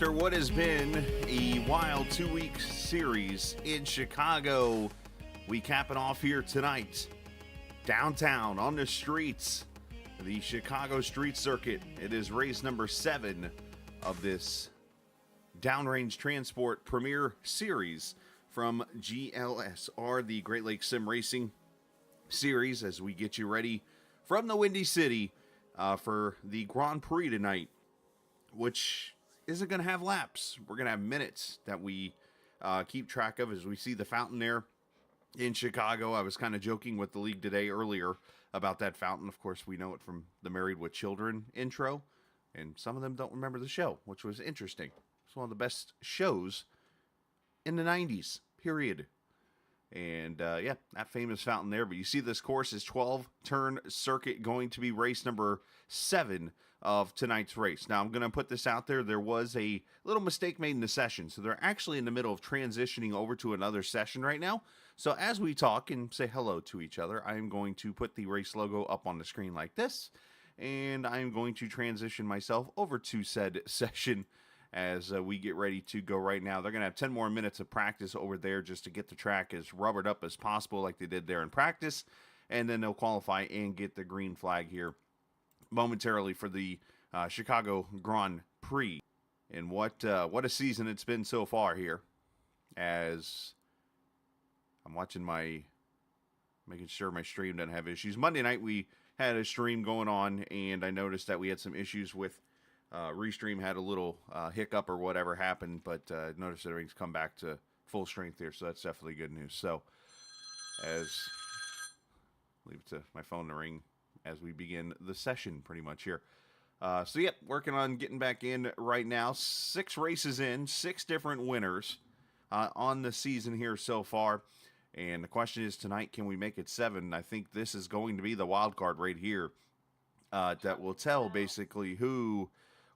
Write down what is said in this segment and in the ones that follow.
after what has been a wild 2-week series in Chicago, we cap it off here tonight. Downtown, on the streets, the Chicago Street Circuit. It is race number 7 of this Downrange Transport Premier Series from GLSR, the Great Lakes Sim Racing Series, as we get you ready from the Windy City for the Grand Prix tonight, which isn't going to have laps. We're going to have minutes that we keep track of as we see the fountain there in Chicago. I was kind of joking with the league today earlier about that fountain. Of course, we know it from the Married with Children intro, and some of them don't remember the show, which was interesting. It's one of the best shows in the 90s, period. And, yeah, that famous fountain there. But you see this course is 12-turn circuit, going to be race number 7 of tonight's race. Now, I'm going to put this out there. There was a little mistake made in the session. So they're actually in the middle of transitioning over to another session right now. So as we talk and say hello to each other, I am going to put the race logo up on the screen like this. And I am going to transition myself over to said session as we get ready to go right now. They're going to have 10 more minutes of practice over there just to get the track as rubbered up as possible like they did there in practice. And then they'll qualify and get the green flag here momentarily for the Chicago Grand Prix. And what a season it's been so far here. As I'm watching making sure my stream doesn't have issues. Monday night we had a stream going on, and I noticed that we had some issues with Restream had a little hiccup or whatever happened, but notice that everything's come back to full strength here, so that's definitely good news. So, leave it to my phone to ring as we begin the session pretty much here. So, yeah, working on getting back in right now. 6 races in, 6 different winners on the season here so far. And the question is tonight, can we make it 7? I think this is going to be the wild card right here that will tell basically who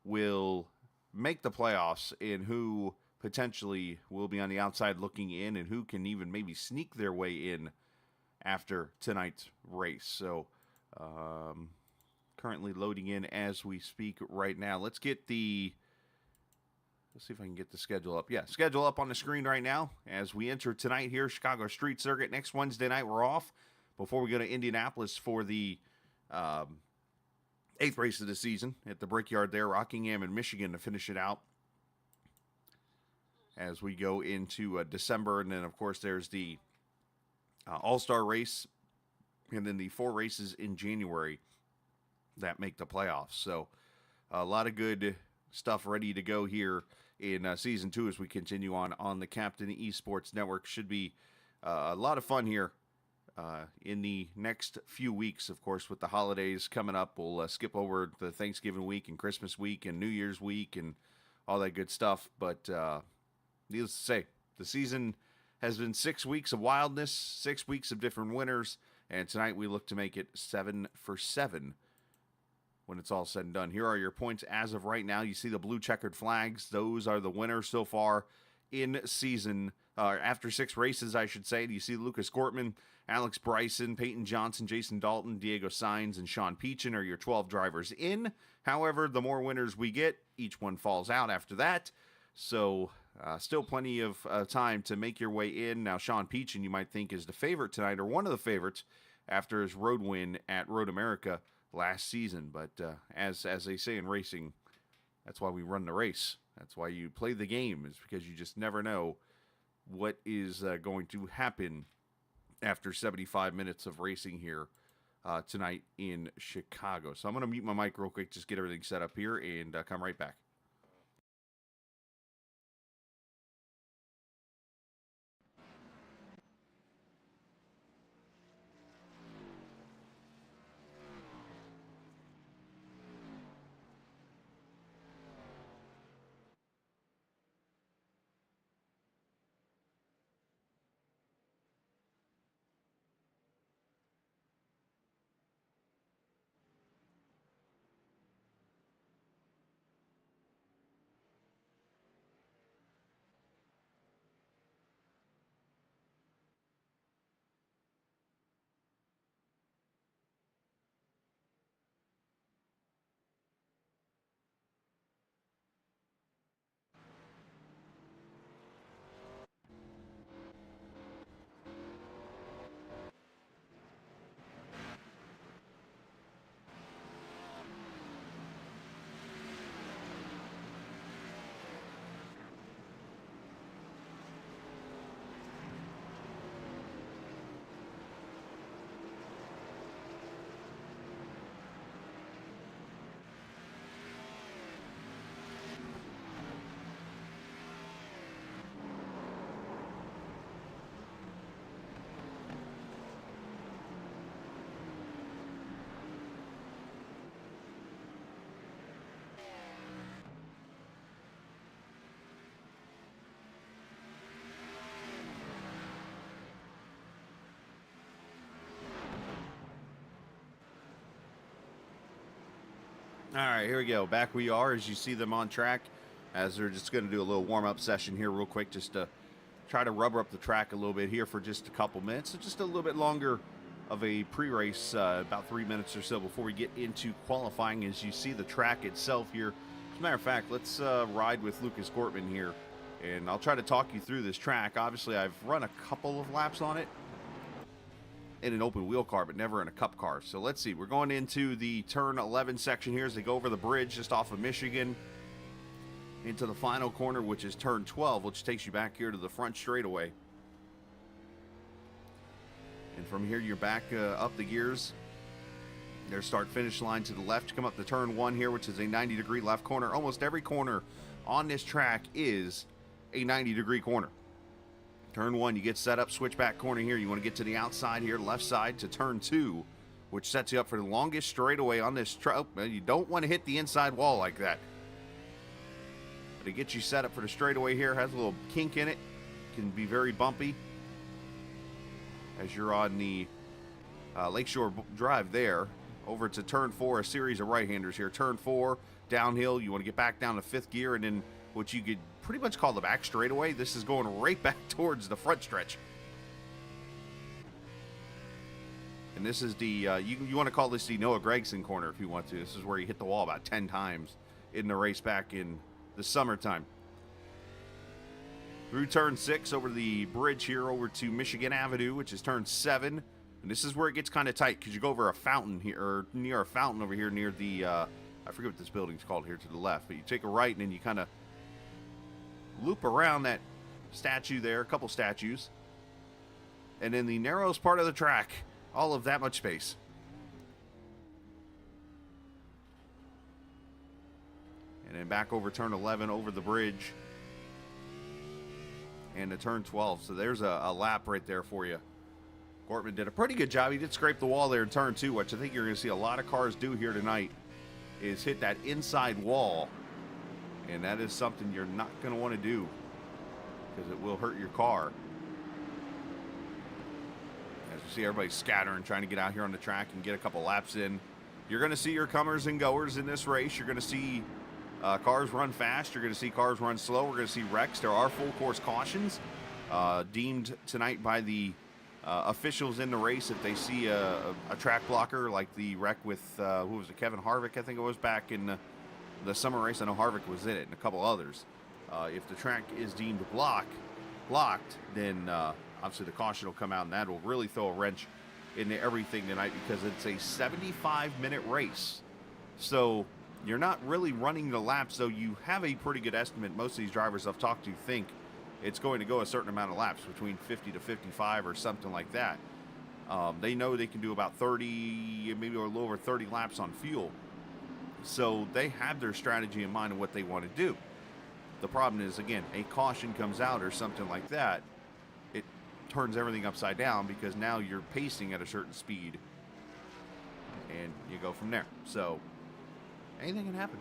will make the playoffs and who potentially will be on the outside looking in and who can even maybe sneak their way in after tonight's race. So currently loading in as we speak right now. Let's see if I can get the schedule up. Yeah, schedule up on the screen right now as we enter tonight here, Chicago Street Circuit. Next Wednesday night we're off before we go to Indianapolis for the 8th race of the season at the Brickyard there, Rockingham and Michigan to finish it out as we go into December. And then, of course, there's the All-Star race and then the 4 races in January that make the playoffs. So a lot of good stuff ready to go here in Season 2 as we continue on the Captain Esports Network. Should be a lot of fun here in the next few weeks. Of course, with the holidays coming up, we'll skip over the Thanksgiving week and Christmas week and New Year's week and all that good stuff. But needless to say, the season has been 6 weeks of wildness, 6 weeks of different winners, and tonight we look to make it 7 for 7 when it's all said and done. Here are your points as of right now. You see the blue checkered flags. Those are the winners so far in season, after 6 races, I should say. You see Lucas Gortman, Alex Bryson, Peyton Johnson, Jason Dalton, Diego Sainz, and Sean Peachin are your 12 drivers in. However, the more winners we get, each one falls out after that. So, still plenty of time to make your way in. Now, Sean Peachin, you might think, is the favorite tonight, or one of the favorites, after his road win at Road America last season. But as they say in racing, that's why we run the race. That's why you play the game, is because you just never know what is going to happen after 75 minutes of racing here tonight in Chicago. So I'm going to mute my mic real quick, just get everything set up here, and come right back. All right, here we go. Back we are as you see them on track, as they're just going to do a little warm-up session here real quick, just to try to rubber up the track a little bit here for just a couple minutes. So just a little bit longer of a pre-race, about 3 minutes or so before we get into qualifying. As you see the track itself here. As a matter of fact, let's ride with Lucas Gortman here, and I'll try to talk you through this track. Obviously, I've run a couple of laps on it in an open wheel car, but never in a cup car. So let's see. We're going into the turn 11 section here as they go over the bridge just off of Michigan into the final corner, which is turn 12, which takes you back here to the front straightaway. And from here, you're back up the gears. There's start-finish line to the left. You come up to turn 1 here, which is a 90-degree left corner. Almost every corner on this track is a 90-degree corner. Turn 1, you get set up, switchback corner here. You want to get to the outside here, left side to turn 2, which sets you up for the longest straightaway on this track. You don't want to hit the inside wall like that. But it gets you set up for the straightaway here. Has a little kink in it. Can be very bumpy as you're on the Lakeshore Drive there. Over to turn 4, a series of right-handers here. Turn 4, downhill. You want to get back down to 5th gear, and then what you could pretty much call the back straightaway. This is going right back towards the front stretch. And this is the, you want to call this the Noah Gragson corner if you want to. This is where you hit the wall about 10 times in the race back in the summertime. Through turn 6, over the bridge here, over to Michigan Avenue, which is turn 7. And this is where it gets kind of tight because you go over a fountain here, or near a fountain over here near the, I forget what this building's called here to the left, but you take a right and then you kind of loop around that statue there, a couple statues. And in the narrowest part of the track, all of that much space. And then back over turn 11, over the bridge. And to turn 12. So there's a lap right there for you. Gortman did a pretty good job. He did scrape the wall there in turn 2, which I think you're going to see a lot of cars do here tonight, is hit that inside wall. And that is something you're not going to want to do because it will hurt your car. As you see everybody scattering, trying to get out here on the track and get a couple laps in. You're going to see your comers and goers in this race. You're going to see cars run fast. You're going to see cars run slow. We're going to see wrecks. There are full course cautions deemed tonight by the officials in the race if they see a track blocker like the wreck with, who was it, Kevin Harvick, I think it was, back in the summer race. I know Harvick was in it and a couple others. If the track is deemed blocked, then obviously the caution will come out, and that will really throw a wrench into everything tonight because it's a 75-minute race. So you're not really running the laps, so you have a pretty good estimate. Most of these drivers I've talked to think it's going to go a certain amount of laps, between 50 to 55 or something like that. They know they can do about 30, maybe a little over 30 laps on fuel. So they have their strategy in mind of what they want to do. The problem is, again, a caution comes out or something like that, it turns everything upside down because now you're pacing at a certain speed and you go from there. So anything can happen.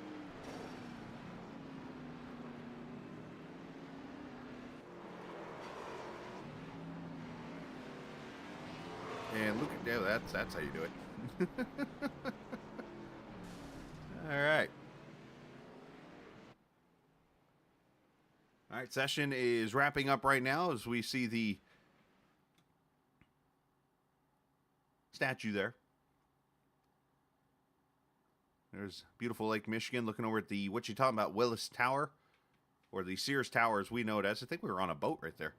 And look at that, that's how you do it. All right. All right, session is wrapping up right now as we see the statue there. There's beautiful Lake Michigan looking over at the, what you talking about, Willis Tower, or the Sears Tower as we know it as. I think we were on a boat right there.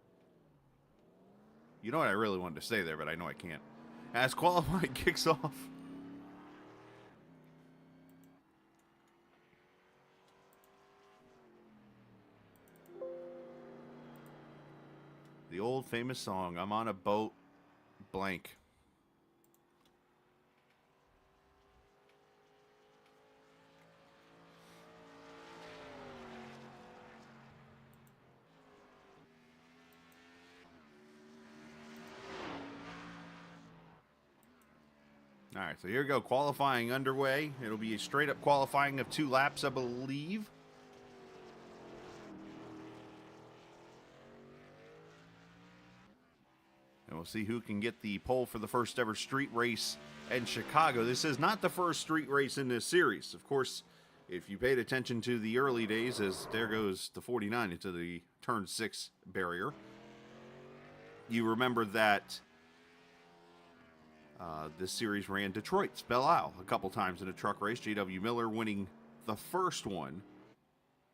You know what I really wanted to say there, but I know I can't. As qualifying kicks off. The old famous song, I'm on a boat, blank. All right, so here we go. Qualifying underway. It'll be a straight-up qualifying of 2 laps, I believe. And we'll see who can get the pole for the first ever street race in Chicago. This is not the first street race in this series. Of course, If you paid attention to the early days, as there goes the 49 into the turn 6 barrier, you remember that this series ran Detroit's Belle Isle a couple times in a truck race. J.W. Miller winning the first one.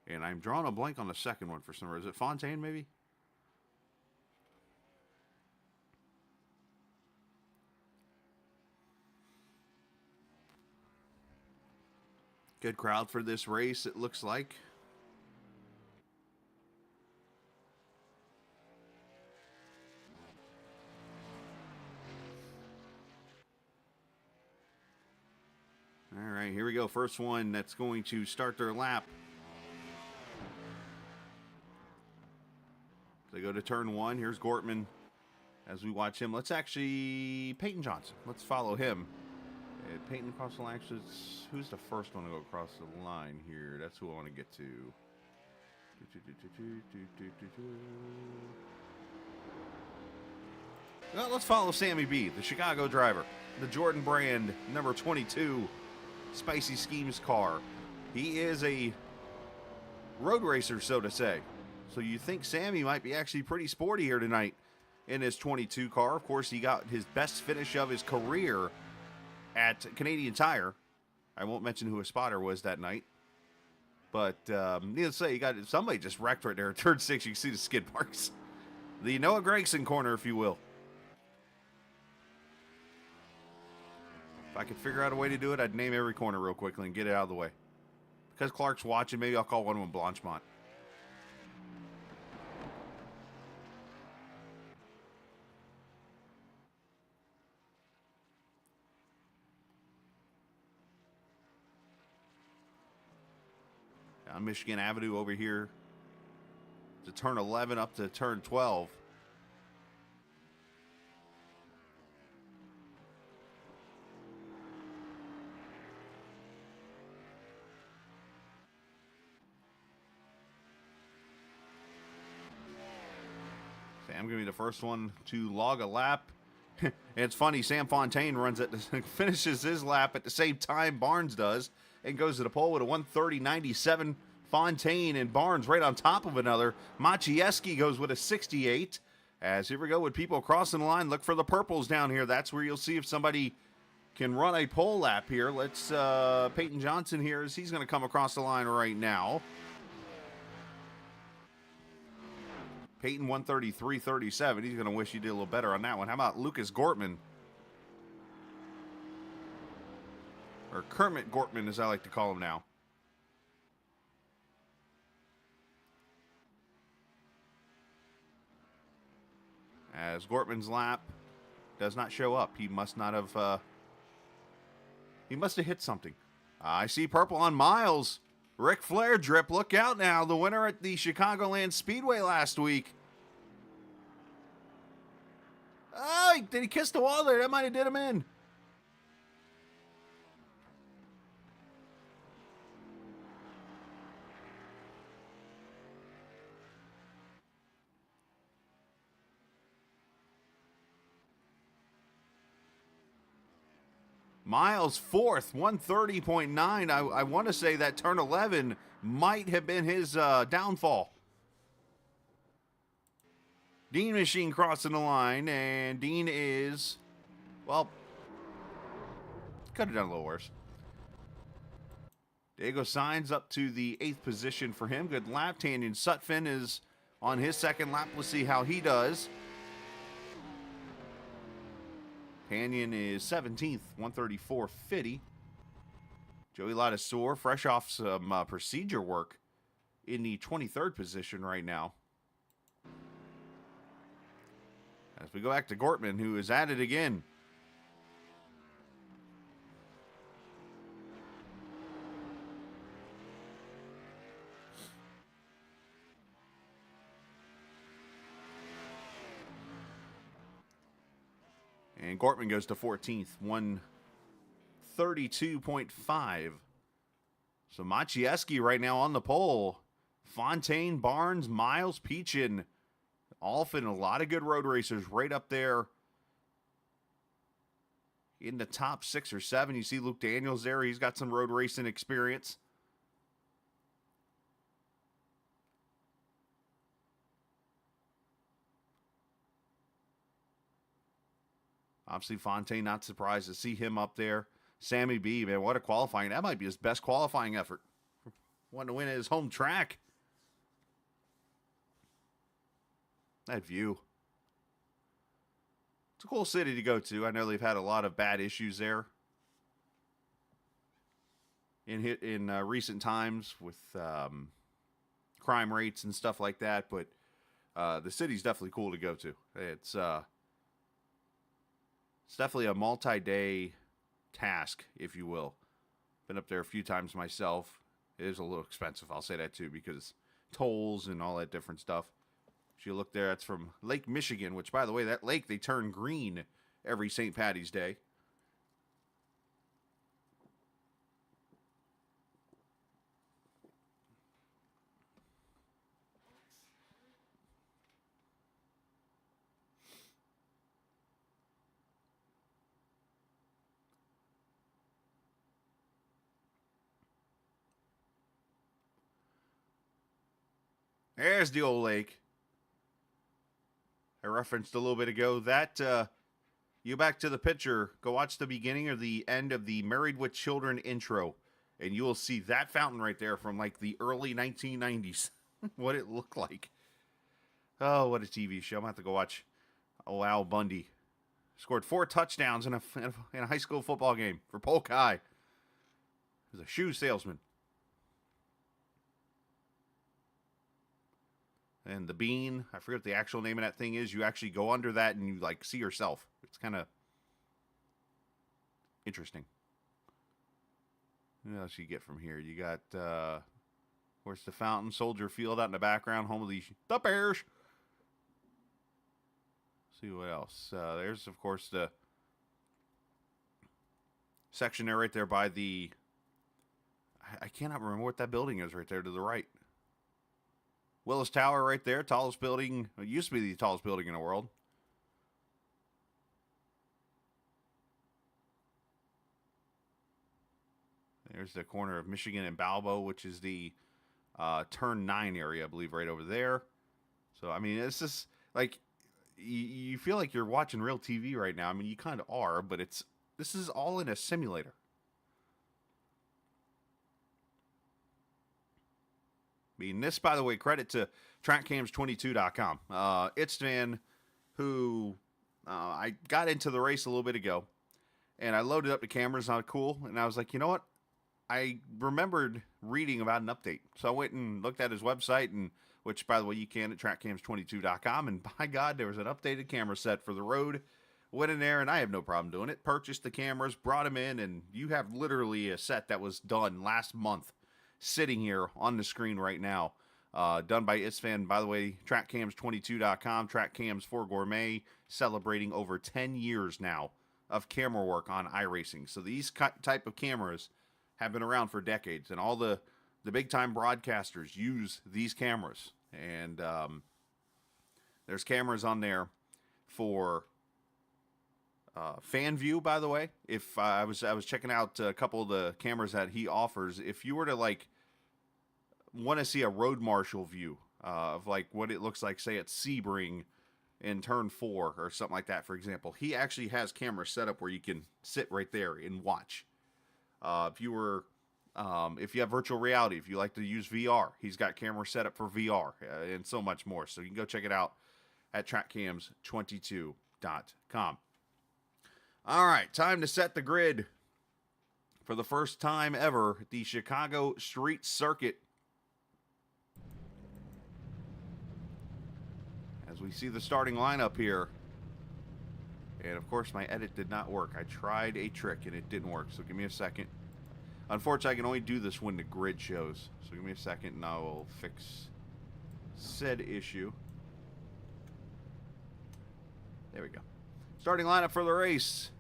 And I'm drawing a blank on the second one for some reason. Is it Fontaine, maybe? Good crowd for this race, it looks like. All right, here we go. First one that's going to start their lap. They go to turn 1. Here's Gortman as we watch him. Let's actually... Peyton Johnson. Let's follow him. Peyton across the line. Who's the first one to go across the line here? That's who I want to get to. Well, let's follow Sammy B, the Chicago driver. The Jordan Brand, number 22, Spicy Schemes car. He is a road racer, so to say. So you think Sammy might be actually pretty sporty here tonight in his 22 car. Of course, he got his best finish of his career at Canadian Tire. I won't mention who his spotter was that night. But needless to say, somebody just wrecked right there at turn 6. You can see the skid marks. The Noah Gregson corner, if you will. If I could figure out a way to do it, I'd name every corner real quickly and get it out of the way. Because Clark's watching, maybe I'll call one of them Blanchemont. On Michigan Avenue over here to turn 11 up to turn 12. Sam going to be the first one to log a lap. It's funny, Sam Fontaine finishes his lap at the same time Barnes does and goes to the pole with a 1:30.97. Fontaine and Barnes right on top of another. Maciejewski goes with a 68. As here we go with people crossing the line. Look for the purples down here. That's where you'll see if somebody can run a pole lap here. Let's Peyton Johnson here as he's going to come across the line right now. Peyton 1:33.37. He's going to wish he did a little better on that one. How about Lucas Gortman? Or Kermit Gortman, as I like to call him now. As Gortman's lap does not show up. He must not have... he must have hit something. I see purple on Miles. Ric Flair drip. Look out now. The winner at the Chicagoland Speedway last week. Oh, did he kiss the wall there? That might have did him in. Miles fourth, 1:30.9. I want to say that turn 11 might have been his downfall. Dean Machine crossing the line, and Dean is, well, could have done a little worse. Diego Sainz up to the 8th position for him. Good lap. Tanyan Sutphin is on his second lap. We'll see how he does. Tanyan is 17th, 1:34.50. Joey Ladisor, fresh off some procedure work, in the 23rd position right now. As we go back to Gortman, who is at it again. And Gortman goes to 14th, 1:32.5. So Maciejewski right now on the pole. Fontaine, Barnes, Miles, Peachin, Alfin, a lot of good road racers right up there in the top 6 or 7. You see Luke Daniels there. He's got some road racing experience. Obviously, Fontaine, not surprised to see him up there. Sammy B, man, what a qualifying. That might be his best qualifying effort. Wanted to win at his home track. That view. It's a cool city to go to. I know they've had a lot of bad issues there in recent times with crime rates and stuff like that, but the city's definitely cool to go to. It's definitely a multi-day task, if you will. Been up there a few times myself. It is a little expensive, I'll say that too, because tolls and all that different stuff. If you look there, that's from Lake Michigan, which, by the way, that lake, they turn green every St. Patty's Day. There's the old lake I referenced a little bit ago. That, you back to the picture, go watch the beginning or the end of the Married with Children intro, and you will see that fountain right there from like the early 1990s. What it looked like. Oh, what a TV show. I'm going to have to go watch Al Bundy. Scored 4 touchdowns in a high school football game for Polk High. He was a shoe salesman. And the bean, I forget what the actual name of that thing is. You actually go under that and you like see yourself. It's kind of interesting. What else you get from here? You got, where's the fountain? Soldier Field out in the background, home of the Bears. See what else. There's, of course, the section there right there by the, I cannot remember what that building is right there to the right. Willis Tower right there, tallest building. It used to be the tallest building in the world. There's the corner of Michigan and Balbo, which is the Turn 9 area, I believe, right over there. So, I mean, it's just like, you feel like you're watching real TV right now. I mean, you kind of are, but this is all in a simulator. I mean, this, by the way, credit to TrackCams22.com. Itzvan, who I got into the race a little bit ago, and I loaded up the cameras, and I was cool, and I was like, you know what? I remembered reading about an update. So I went and looked at his website, and which, by the way, you can at TrackCams22.com, and by God, there was an updated camera set for the road. Went in there, and I have no problem doing it. Purchased the cameras, brought them in, and you have literally a set that was done last month, sitting here on the screen right now. Done by Itzvan, by the way, TrackCams22.com, TrackCams for Gourmet, celebrating over 10 years now of camera work on iRacing. So these type of cameras have been around for decades, and all the big-time broadcasters use these cameras. And there's cameras on there for fan view, by the way. If I was checking out a couple of the cameras that he offers. If you were to like want to see a road marshal view of like what it looks like, say at Sebring in turn 4 or something like that, for example, he actually has cameras set up where you can sit right there and watch. If you have virtual reality, if you like to use VR, he's got cameras set up for VR and so much more. So you can go check it out at TrackCams22.com. All right, time to set the grid for the first time ever at the Chicago Street Circuit. As we see the starting lineup here. And of course, my edit did not work. I tried a trick and it didn't work, so give me a second. Unfortunately, I can only do this when the grid shows. So give me a second and I will fix said issue. There we go. Starting lineup for the race.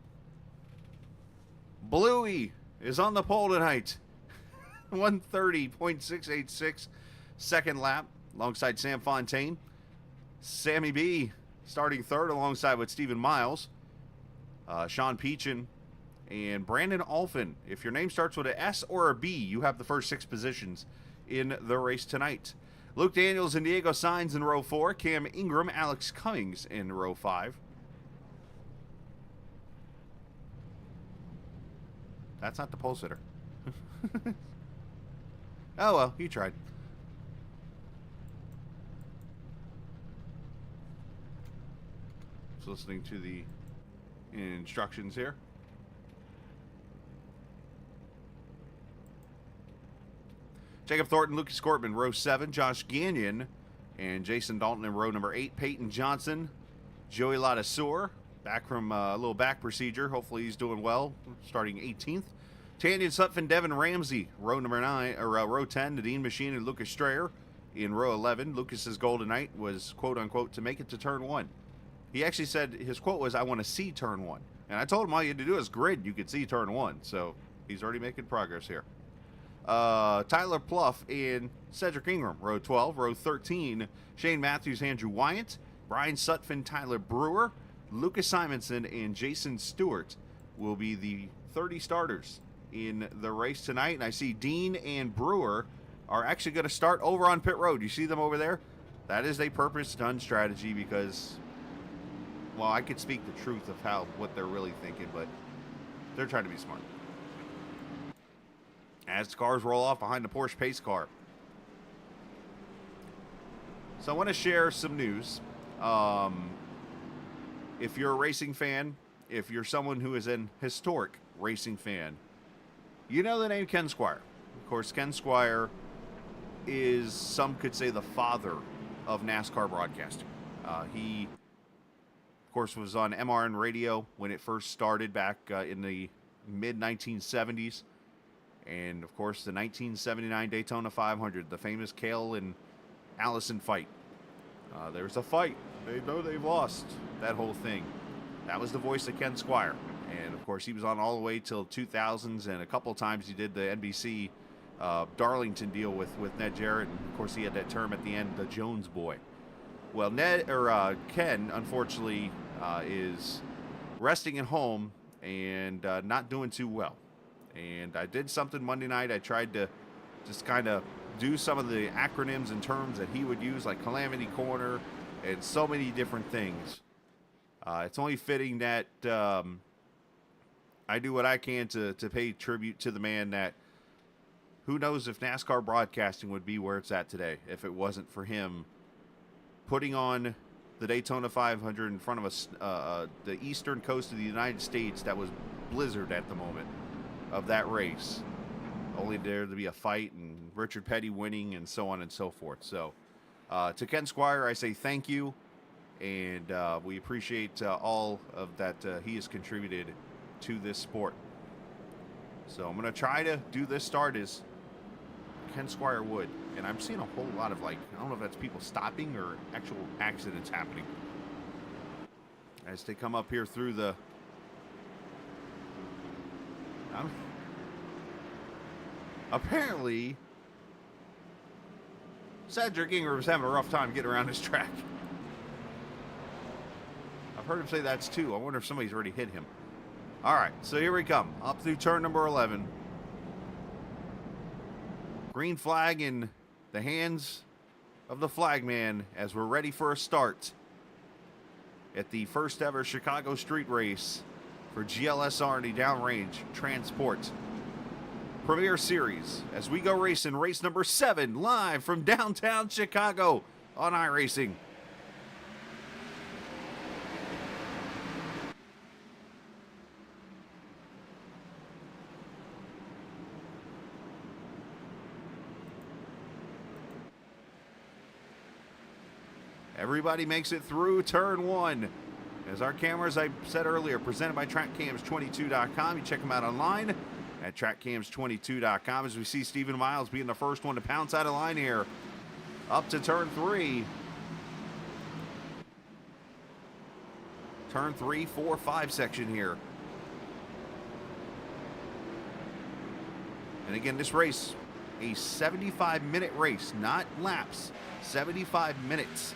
Bluey is on the pole tonight. 130.686 second lap alongside Sam Fontaine. Sammy B starting third alongside with Stephen Miles. Sean Peachin and Brandon Alphin. If your name starts with an S or a B, you have the first 6 positions in the race tonight. Luke Daniels and Diego Sainz in row 4. Cam Ingram, Alex Cummings in row 5. That's not the pole sitter. Oh, well, he tried. Just listening to the instructions here. Jacob Thornton, Lucas Cortman, row 7. Josh Gagnon and Jason Dalton in row number 8. Peyton Johnson, Joey Ladasur, back from a little back procedure. Hopefully he's doing well, starting 18th. Tanya Sutphin, Devin Ramsey, row number 9, or row 10. Nadine Machine and Lucas Strayer in row 11. Lucas's goal tonight was, quote unquote, to make it to turn 1. He actually said his quote was, "I want to see turn 1." And I told him all you had to do is grid. You could see turn 1. So he's already making progress here. Tyler Pluff and Cedric Ingram, row 12. Row 13, Shane Matthews, Andrew Wyatt, Brian Sutphin, Tyler Brewer, Lucas Simonson, and Jason Stewart will be the 30 starters in the race tonight. And I see Dean and Brewer are actually going to start over on pit road. You see them over there? That is a purpose-done strategy because, well, I could speak the truth of what they're really thinking, but they're trying to be smart. As cars roll off behind the Porsche pace car. So I want to share some news. If you're a racing fan, if you're someone who is an historic racing fan, you know the name Ken Squire. Of course, Ken Squire is, some could say, the father of NASCAR broadcasting. He, of course, was on MRN radio when it first started back in the mid-1970s. And, of course, the 1979 Daytona 500, the famous Cale and Allison fight. There's a fight. They know they've lost. That whole thing. That was the voice of Ken Squire. And, of course, he was on all the way till 2000s, and a couple times he did the NBC Darlington deal with Ned Jarrett. And, of course, he had that term at the end, the Jones boy. Well, Ken, unfortunately, is resting at home and not doing too well. And I did something Monday night. I tried to just kind of do some of the acronyms and terms that he would use, like Calamity Corner and so many different things. It's only fitting that I do what I can to pay tribute to the man that, who knows if NASCAR broadcasting would be where it's at today if it wasn't for him putting on the Daytona 500 in front of us, the eastern coast of the United States that was blizzard at the moment of that race, only there to be a fight and Richard Petty winning and so on and so forth. So to Ken Squire, I say thank you, and we appreciate all of that he has contributed to this sport. So I'm going to try to do this start as Ken Squire would, and I'm seeing a whole lot of, like, I don't know if that's people stopping or actual accidents happening as they come up here through the apparently, Cedric Ingram is having a rough time getting around this track. I've heard him say that's too. I wonder if somebody's already hit him. All right, so here we come. Up through turn number 11. Green flag in the hands of the flagman as we're ready for a start at the first ever Chicago street race for GLSR and the Downrange Transport Premier Series as we go racing race number 7 live from downtown Chicago on iRacing. Everybody makes it through turn 1. As our cameras, I said earlier, presented by TrackCams22.com. You check them out online at TrackCams22.com. As we see Stephen Miles being the first one to pounce out of line here. Up to turn 3. Turn 3, 4, 5 section here. And again, this race, a 75-minute race, not laps. 75 minutes.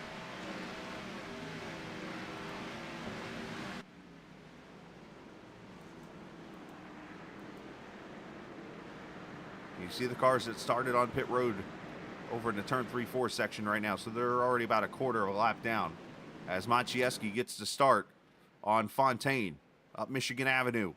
You see the cars that started on pit road over in the turn 3-4 section right now. So they're already about a quarter of a lap down as Maciejewski gets to start on Fontaine up Michigan Avenue.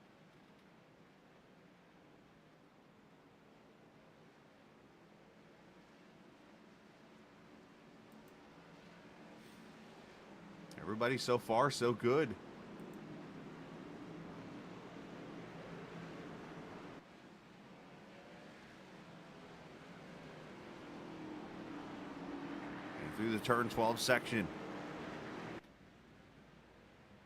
Everybody so far so good. And through the turn 12 section.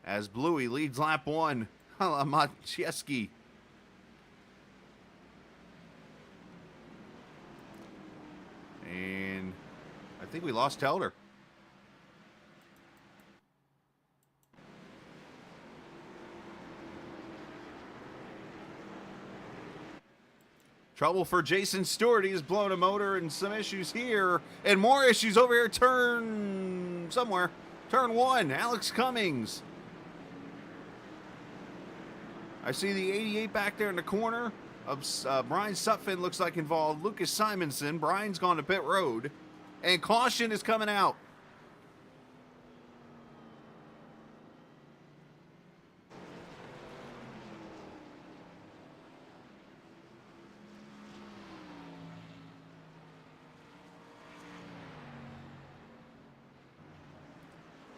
As Bluey leads lap 1. Machieski. And I think we lost Telder. Trouble for Jason Stewart. He's blown a motor and some issues here. And more issues over here. Turn 1. Alex Cummings. I see the 88 back there in the corner. Brian Sutphin looks like involved. Lucas Simonson. Brian's gone to pit road. And caution is coming out.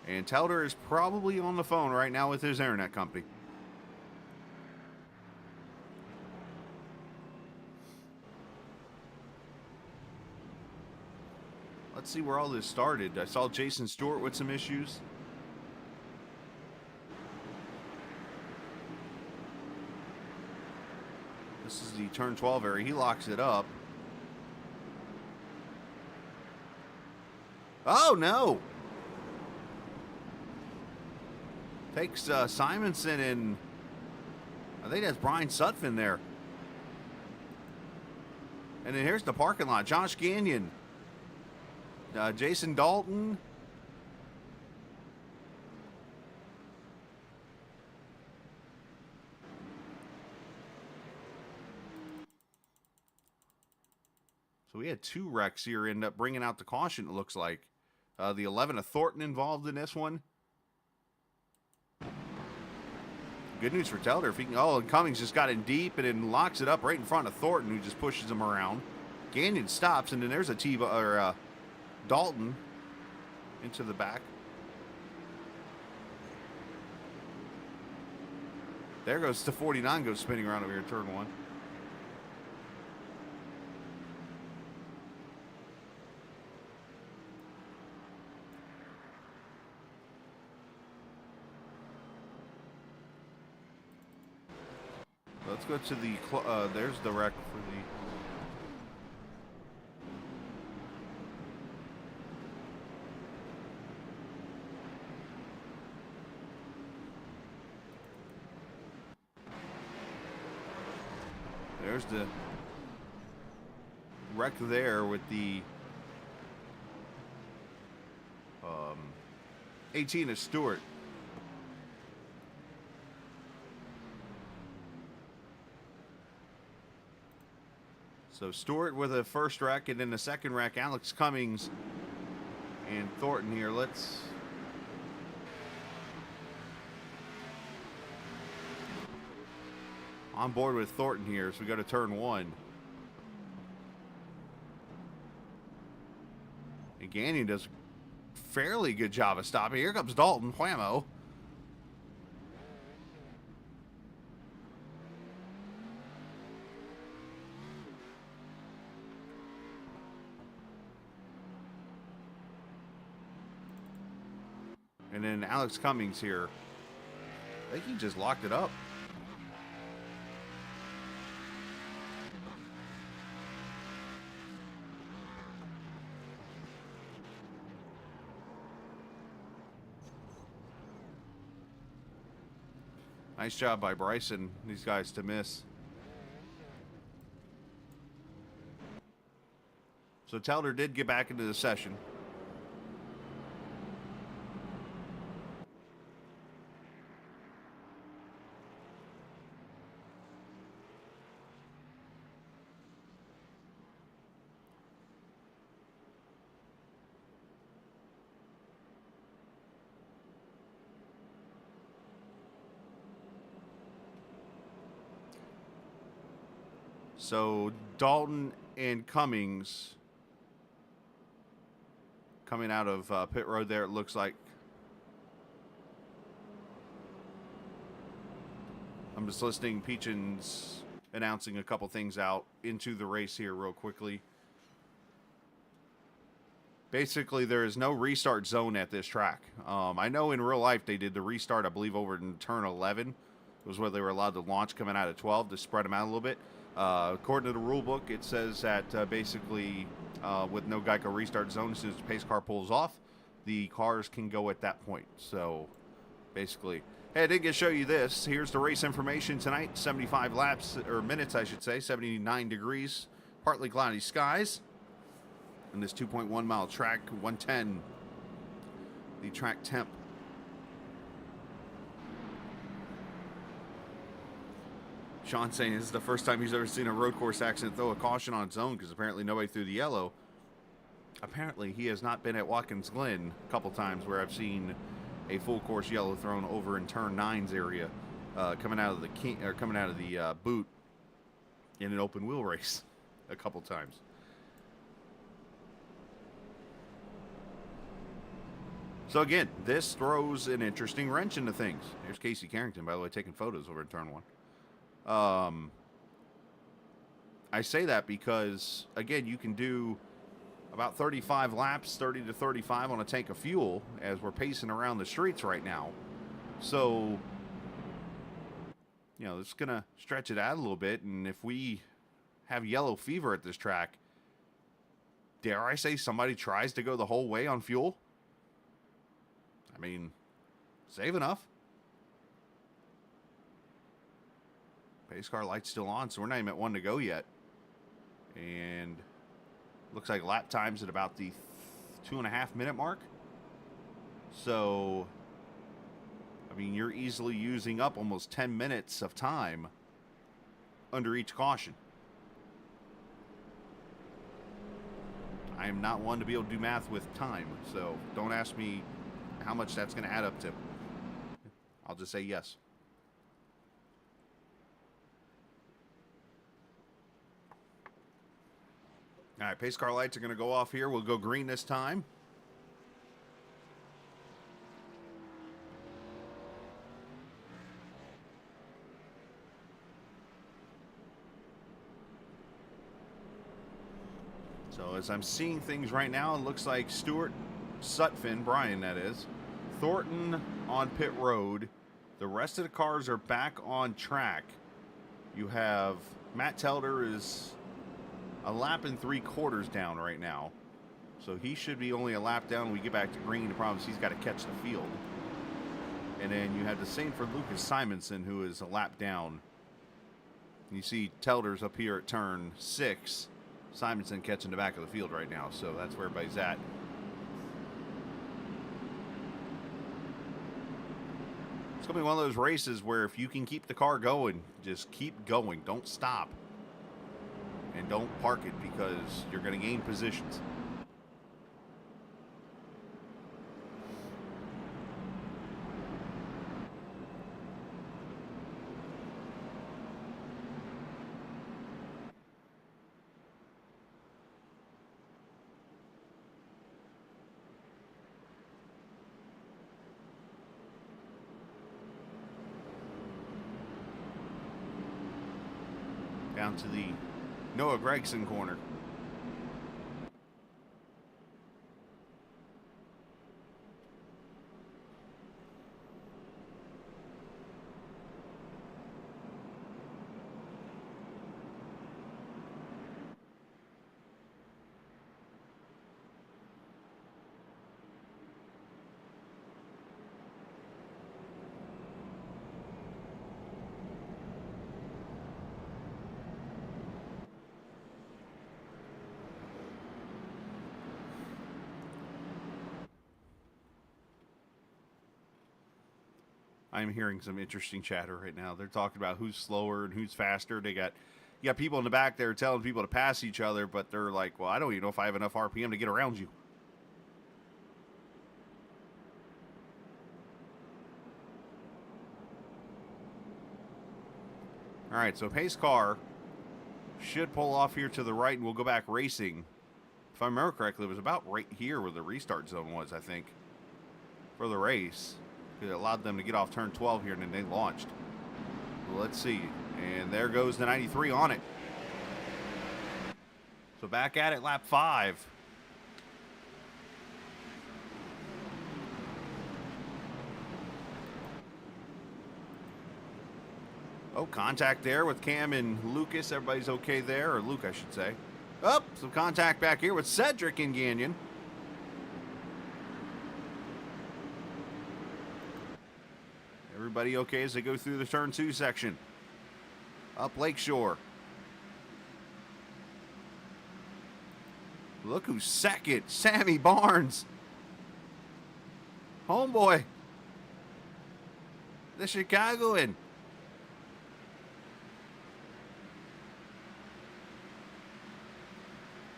And Telder is probably on the phone right now with his internet company. Let's see where all this started. I saw Jason Stewart with some issues. This is the turn 12 area. He locks it up. Oh, no. Takes Simonson and I think that's Brian Sutphin there. And then here's the parking lot. Josh Gagnon. Jason Dalton. So we had 2 wrecks here, end up bringing out the caution, it looks like. The 11 of Thornton involved in this one. Good news for Telder. If he can, and Cummings just got in deep and then locks it up right in front of Thornton, who just pushes him around. Gagnon stops, and then there's a Dalton into the back. There goes the 49, goes spinning around over here in turn 1. Let's go to the, there's the wreck for the... There's the wreck there with the 18 of Stewart. So Stewart with a first wreck, and then the second wreck, Alex Cummings and Thornton here. Let's... On board with Thornton here as we go to turn 1. And Gagnon does a fairly good job of stopping. Here comes Dalton, whammo. And then Alex Cummings here. I think he just locked it up. Nice job by Bryson, these guys to miss. So Telder did get back into the session. So Dalton and Cummings coming out of pit road there, it looks like. I'm just listening. Peachin's announcing a couple things out into the race here real quickly. Basically, there is no restart zone at this track. I know in real life they did the restart, I believe, over in turn 11. It was where they were allowed to launch coming out of 12 to spread them out a little bit. According to the rule book, it says that basically with no Geico restart zone, as soon as the pace car pulls off, the cars can go at that point. So basically, hey, I did get to show you this. Here's the race information tonight. 75 laps, or minutes, I should say. 79 degrees, partly cloudy skies. In this 2.1 mile track, 110, the track temp. Sean saying this is the first time he's ever seen a road course accident throw a caution on its own because apparently nobody threw the yellow. Apparently he has not been at Watkins Glen a couple times where I've seen a full course yellow thrown over in turn 9's area, coming out of the boot in an open wheel race a couple times. So again, this throws an interesting wrench into things. Here's Casey Carrington, by the way, taking photos over in turn 1. I say that because, again, you can do about 35 laps, 30 to 35 on a tank of fuel as we're pacing around the streets right now. So, you know, it's going to stretch it out a little bit. And if we have yellow fever at this track, dare I say somebody tries to go the whole way on fuel? I mean, save enough. Pace car light's still on, so we're not even at 1 to go yet. And looks like lap time's at about the 2.5 minute mark. So, I mean, you're easily using up almost 10 minutes of time under each caution. I am not one to be able to do math with time, so don't ask me how much that's going to add up to. I'll just say yes. All right, pace car lights are going to go off here. We'll go green this time. So as I'm seeing things right now, it looks like Stewart, Sutphin, Brian that is, Thornton on pit road. The rest of the cars are back on track. You have Matt Telder is a lap and 3/4 down right now. So he should be only a lap down when we get back to green. The problem is he's got to catch the field. And then you have the same for Lucas Simonson, who is a lap down. You see Telder's up here at turn 6. Simonson catching the back of the field right now. So that's where everybody's at. It's going to be one of those races where if you can keep the car going, just keep going. Don't stop. And don't park it because you're going to gain positions. Down to the Noah Gregson corner. I'm hearing some interesting chatter right now. They're talking about who's slower and who's faster. You got people in the back there telling people to pass each other, but they're like, well, I don't even know if I have enough RPM to get around you. All right, so pace car should pull off here to the right, and we'll go back racing. If I remember correctly, it was about right here where the restart zone was, I think, for the race. It allowed them to get off turn 12 here, and then they launched. Let's see. And there goes the 93 on it. So back at it, lap 5. Oh, contact there with Cam and Lucas. Everybody's okay there, or Luke, I should say. Oh, some contact back here with Cedric and Gagnon. Everybody okay as they go through the turn 2 section. Up Lakeshore. Look who's second. Sammy Barnes. Homeboy. The Chicagoan.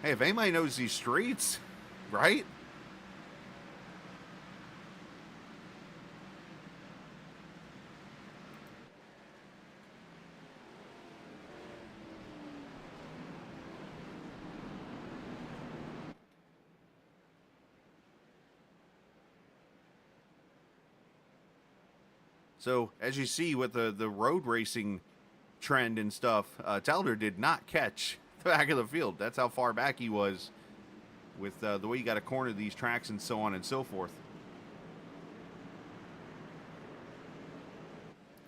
Hey, if anybody knows these streets, right? So, as you see with the road racing trend and stuff, Tellner did not catch the back of the field. That's how far back he was with the way you got to corner these tracks and so on and so forth.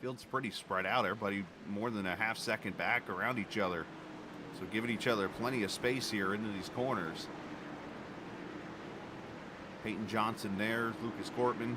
Field's pretty spread out. Everybody more than a half second back around each other. So giving each other plenty of space here into these corners. Peyton Johnson there, Lucas Cortman.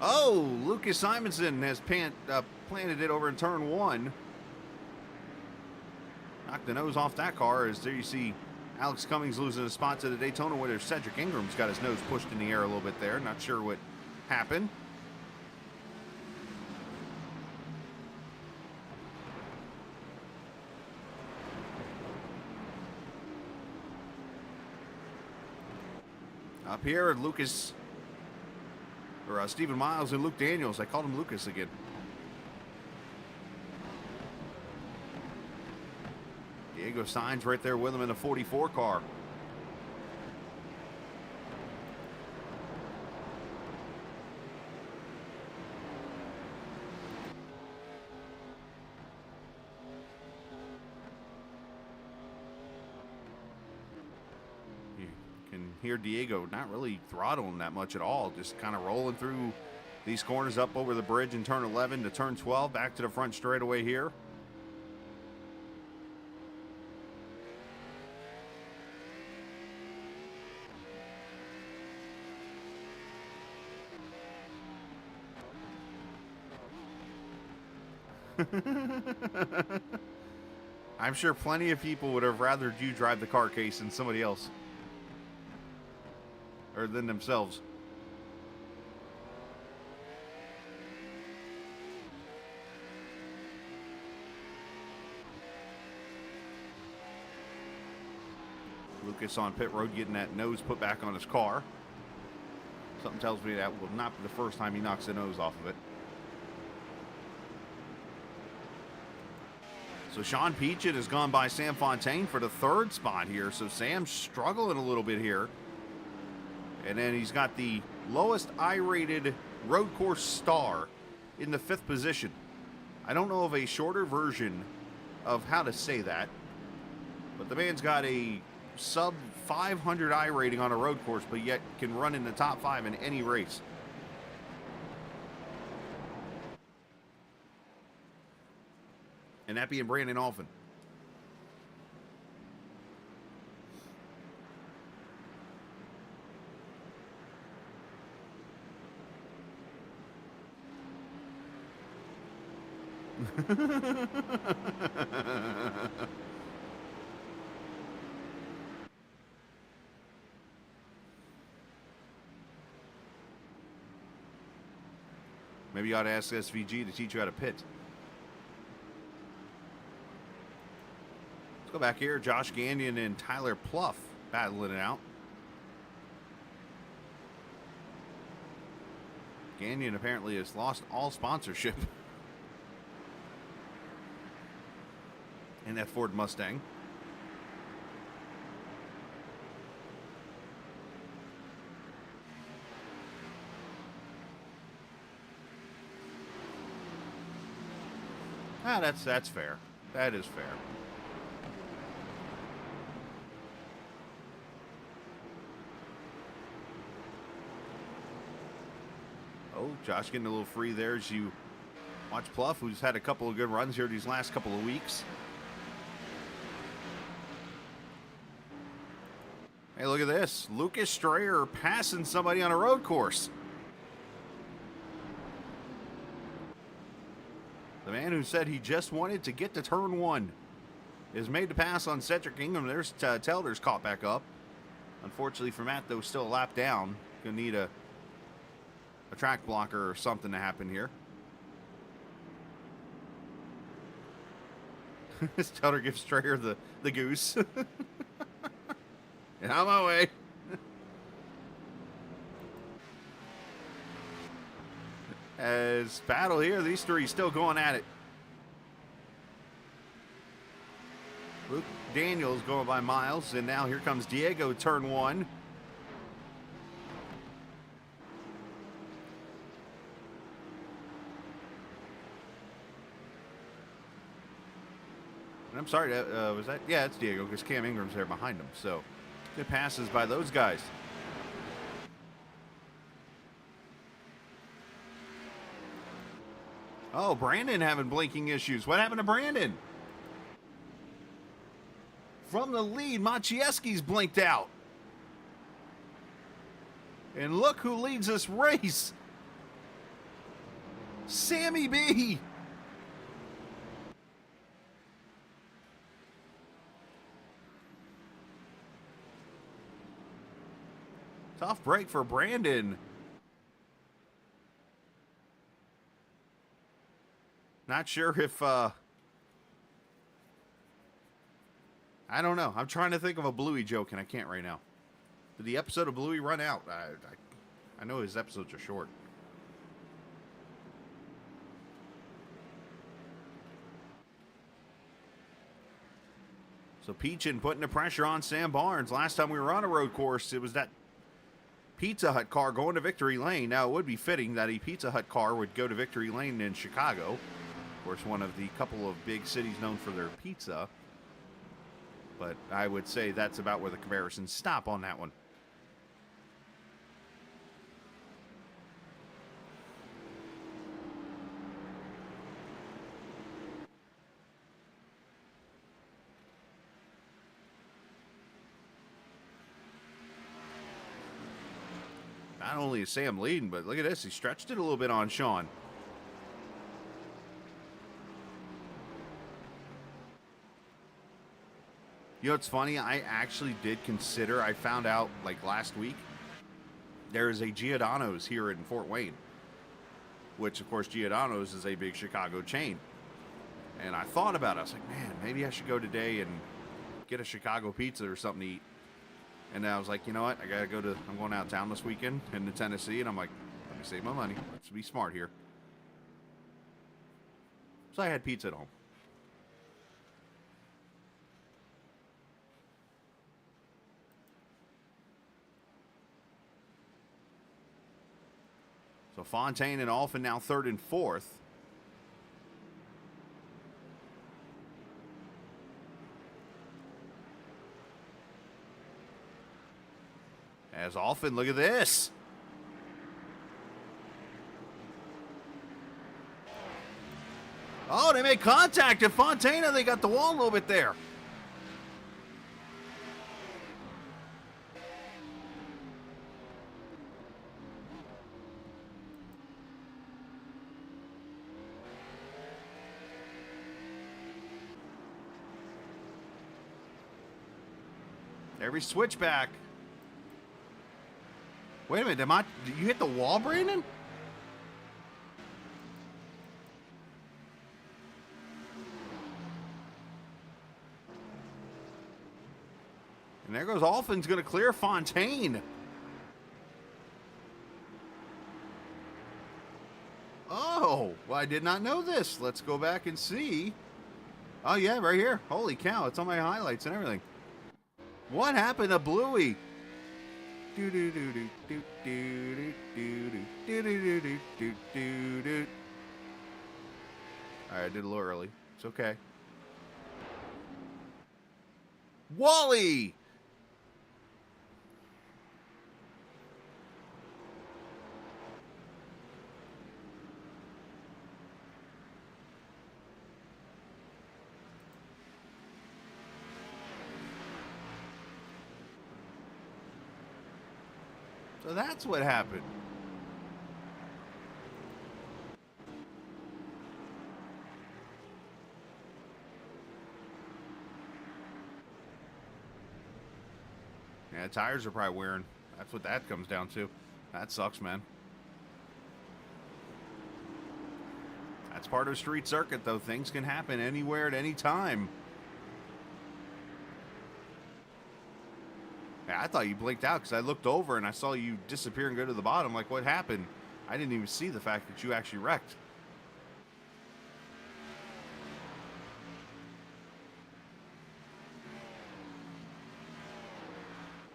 Oh, Lucas Simonson has planted it over in turn 1. Knocked the nose off that car as there you see Alex Cummings losing a spot to the Daytona winner. Cedric Ingram's got his nose pushed in the air a little bit there. Not sure what happened. Up here, Lucas... or Stephen Miles and Luke Daniels. I called him Lucas again. Diego Sainz right there with him in a 44 car. Here Diego not really throttling that much at all, just kind of rolling through these corners up over the bridge in turn 11 to turn 12, back to the front straightaway here. I'm sure plenty of people would have rather you drive the car case than somebody else. Or than themselves. Lucas on pit road getting that nose put back on his car. Something tells me that will not be the first time he knocks the nose off of it. So Sean Peachett has gone by Sam Fontaine for the 3rd spot here. So Sam's struggling a little bit here. And then he's got the lowest I-rated road course star in the 5th position. I don't know of a shorter version of how to say that, but the man's got a sub 500 I rating on a road course, but yet can run in the top 5 in any race. And that being Brandon Alphin. Maybe you ought to ask SVG to teach you how to pit. Let's go back here. Josh Gagnon and Tyler Pluff battling it out. Gagnon apparently has lost all sponsorship in that Ford Mustang. Ah, that's fair. That is fair. Oh, Josh getting a little free there as you watch Pluff, who's had a couple of good runs here these last couple of weeks. Hey, look at this. Lucas Strayer passing somebody on a road course. The man who said he just wanted to get to turn 1 is made to pass on Cedric Ingham. There's Telder's caught back up. Unfortunately for Matt, though, still a lap down. Gonna need a track blocker or something to happen here. Telder gives Strayer the goose. And on my way. As battle here, these three still going at it. Luke Daniels going by miles, and now here comes Diego, turn 1. And I'm sorry, was that? Yeah, it's Diego, because Cam Ingram's there behind him. So, good passes by those guys. Oh, Brandon having blinking issues. What happened to Brandon? From the lead, Maciejewski's blinked out. And look who leads this race. Sammy B. Tough break for Brandon. Not sure if, I don't know. I'm trying to think of a Bluey joke, and I can't right now. Did the episode of Bluey run out? I know his episodes are short. So Peachin putting the pressure on Sam Barnes. Last time we were on a road course, it was that Pizza Hut car going to Victory Lane. Now, it would be fitting that a Pizza Hut car would go to Victory Lane in Chicago. Of course, one of the couple of big cities known for their pizza. But I would say that's about where the comparisons stop on that one. Not only is Sam leading, but look at this. He stretched it a little bit on Sean. You know what's funny? I actually did consider, I found out like last week, there is a Giordano's here in Fort Wayne. Which, of course, Giordano's is a big Chicago chain. And I thought about it. I was like, man, maybe I should go today and get a Chicago pizza or something to eat. And I was like, you know what? I'm going out of town this weekend into Tennessee. And I'm like, let me save my money. Let's be smart here. So I had pizza at home. So Fontaine and Alphen now third and fourth. As Alphen, look at this. Oh, they made contact at Fontana. They got the wall a little bit there. Every switchback. Wait a minute, did you hit the wall, Brandon? And there goes Alfin's going to clear Fontaine. Oh, well, I did not know this. Let's go back and see. Oh, yeah, right here. Holy cow, it's on my highlights and everything. What happened to Bluey? All right, I did a little early. It's okay. Wally! So that's what happened. Yeah, tires are probably wearing. That's what that comes down to. That sucks, man. That's part of a street circuit, though. Things can happen anywhere at any time. Yeah, I thought you blinked out because I looked over and I saw you disappear and go to the bottom. Like, what happened? I didn't even see the fact that you actually wrecked.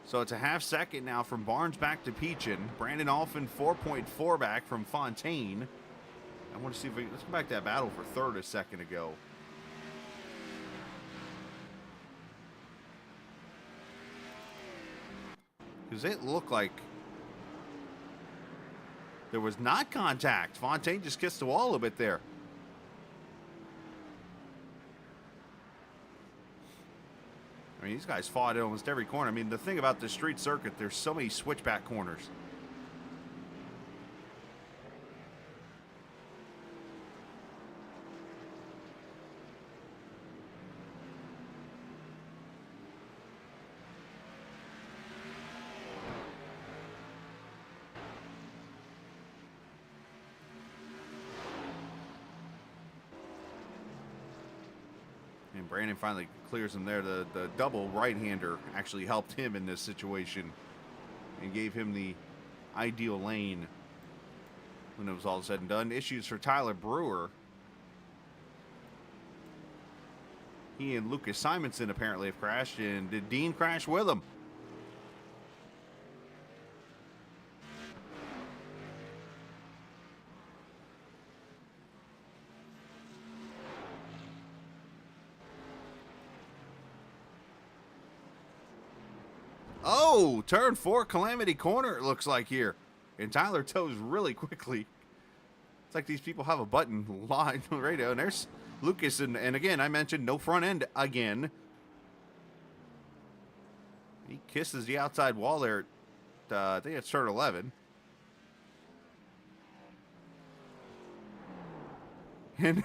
So it's a half second now from Barnes back to Peachin. Brandon Alfin 4.4 back from Fontaine. I want to see if we... Let's go back to that battle for third a second ago. Because it looked like there was not contact. Fontaine just kissed the wall a bit there. I mean, these guys fought at almost every corner. I mean, the thing about the street circuit, there's so many switchback corners. And Brandon finally clears him there. The double right-hander actually helped him in this situation and gave him the ideal lane when it was all said and done. Issues for Tyler Brewer. He and Lucas Simonson apparently have crashed, and did Dean crash with him? Oh, turn 4, Calamity Corner, it looks like here. And Tyler toes really quickly. It's like these people have a button live on the radio. And there's Lucas. And again, I mentioned no front end again. He kisses the outside wall there at, I think it's turn 11. And,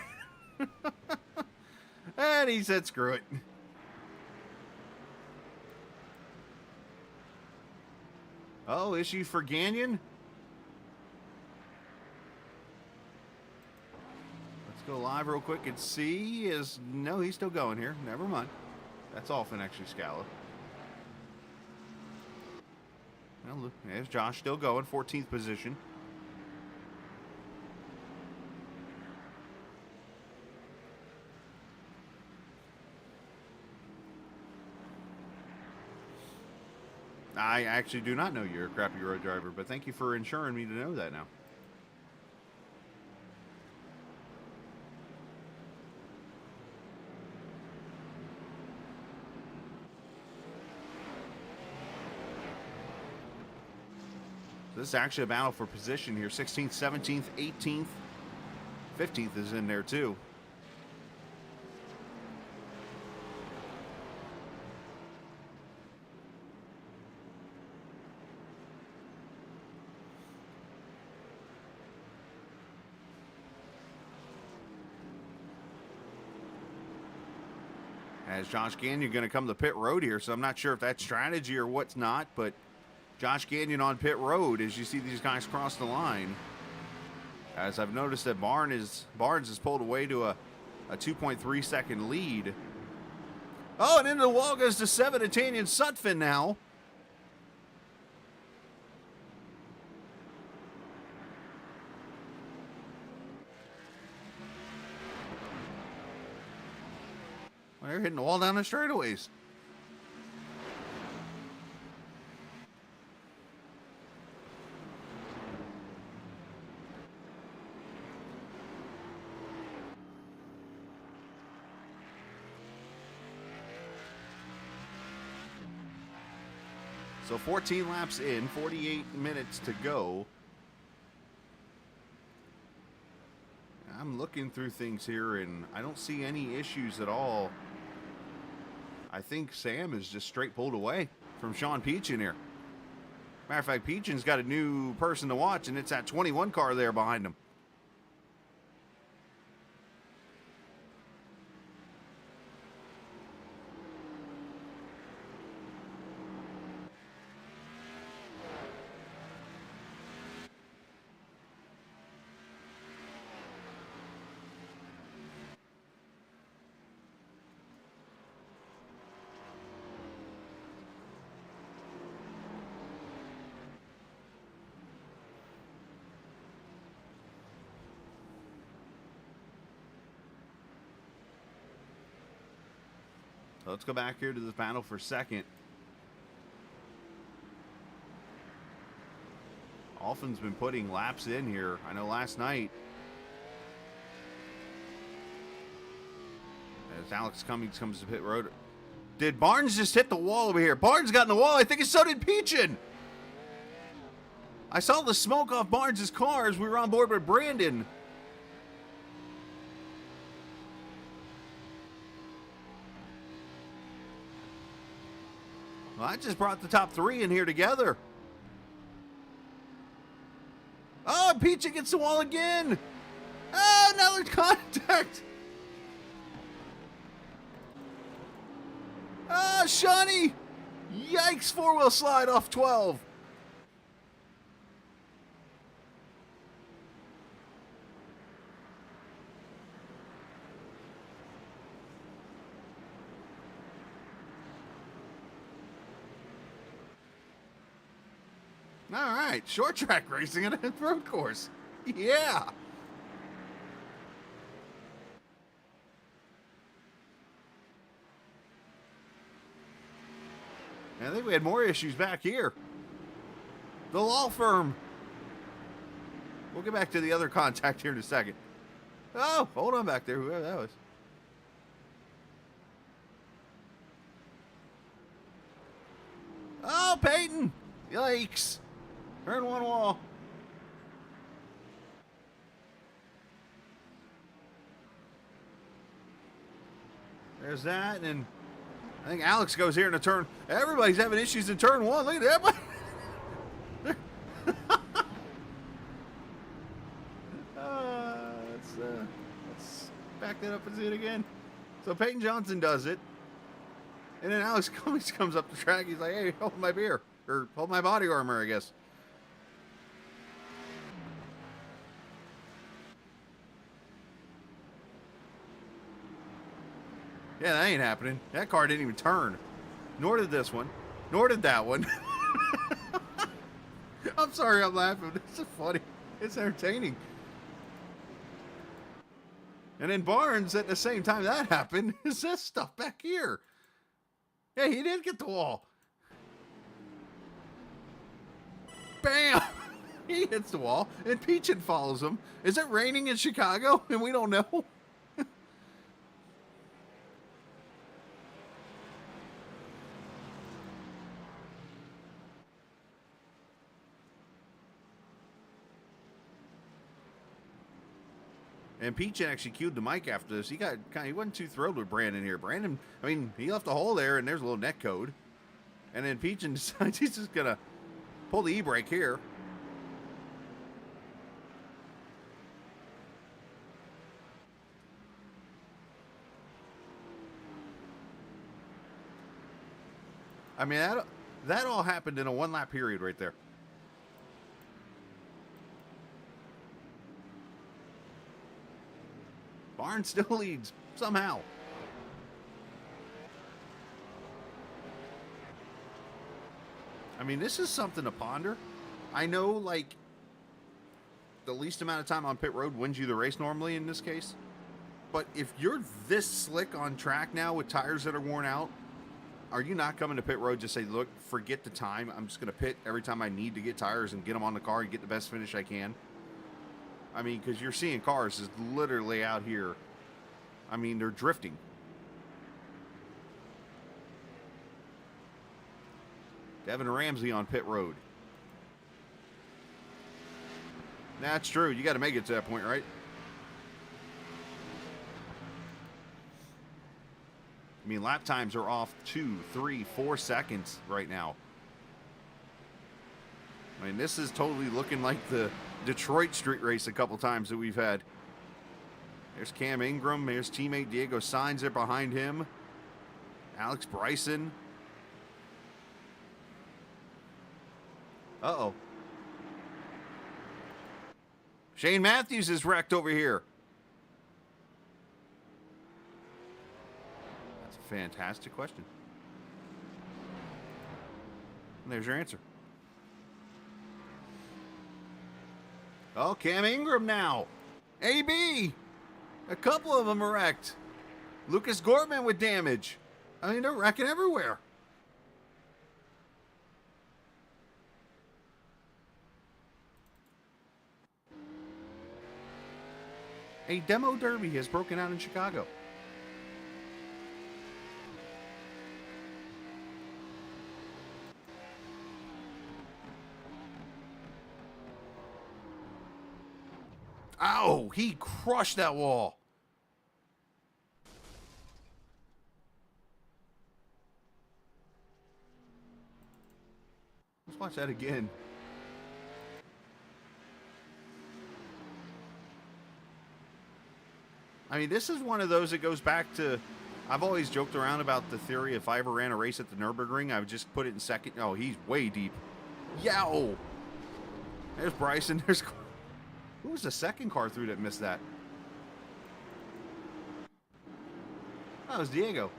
and he said, screw it. Oh, issue for Gagnon. Let's go live real quick and see. No, he's still going here. Never mind. That's Alfin actually Scala. Well, look, there's Josh still going, 14th position. I actually do not know you're a crappy road driver, but thank you for ensuring me to know that now. So this is actually a battle for position here. 16th, 17th, 18th, 15th is in there too. As Josh Gagnon going to come to pit road here, so I'm not sure if that's strategy or what's not, but Josh Gagnon on pit road as you see these guys cross the line. As I've noticed that Barnes is pulled away to a 2.3 second lead. Oh, and into the wall goes to 7 Italian Sutphin now. Well, they're hitting the wall down the straightaways. So 14 laps in, 48 minutes to go. I'm looking through things here, and I don't see any issues at all. I think Sam is just straight pulled away from Sean Peachin here. Matter of fact, Peachin's got a new person to watch, and it's that 21 car there behind him. So let's go back here to the panel for a second. Alfin's been putting laps in here. I know last night, as Alex Cummings comes to pit road. Did Barnes just hit the wall over here? Barnes got in the wall. I think so did Peachin. I saw the smoke off Barnes' car as we were on board with Brandon. Well, I just brought the top 3 in here together. Oh, Peachin gets the wall again. Oh, another contact. Oh, Shawnee. Yikes, 4-wheel slide off 12. All right, short track racing at a road course. Yeah. I think we had more issues back here. The law firm. We'll get back to the other contact here in a second. Oh, hold on back there, whoever that was. Oh, Peyton. Yikes. Turn one wall. There's that, and I think Alex goes here in a turn. Everybody's having issues in turn 1. Look at that. Let's back that up and see it again. So Peyton Johnson does it. And then Alex Cummings comes up the track. He's like, hey, hold my beer. Or hold my body armor, I guess. Yeah, that ain't happening. That car didn't even turn. Nor did this one. Nor did that one. I'm sorry I'm laughing. It's just funny. It's entertaining. And then Barnes, at the same time that happened, is this stuff back here. Yeah, he did get the wall. Bam! He hits the wall, and Peachin follows him. Is it raining in Chicago? And we don't know. And Peachin actually cued the mic after this. He wasn't too thrilled with Brandon here. Brandon, I mean, he left a hole there, and there's a little net code. And then Peachin decides he's just gonna pull the e-brake here. I mean, that all happened in a 1-lap period right there. Barnes still leads somehow. mean, this is something to ponder. I know, like, the least amount of time on pit road wins you the race normally in this case. But if you're this slick on track now with tires that are worn out, are you not coming to pit road to say, look, forget the time. I'm just going to pit every time I need to get tires and get them on the car and get the best finish I can? I mean, because you're seeing cars is literally out here. I mean, they're drifting. Devin Ramsey on pit road. That's true. You got to make it to that point, right? I mean, lap times are off 2, 3, 4 seconds right now. I mean, this is totally looking like the Detroit street race a couple times that we've had. There's Cam Ingram. There's teammate Diego Sainz there behind him. Alex Bryson. Uh-oh. Shane Matthews is wrecked over here. That's a fantastic question. And there's your answer. Oh, Cam Ingram now. AB. A couple of them are wrecked. Lucas Gorman with damage. I mean, they're wrecking everywhere. A demo derby has broken out in Chicago. Ow, he crushed that wall. Let's watch that again. I mean, this is one of those that goes back to, I've always joked around about the theory if I ever ran a race at the Nürburgring, I would just put it in second. Oh, he's way deep. Yow! There's Bryson. There's... Who was the second car through that missed that? That was Diego.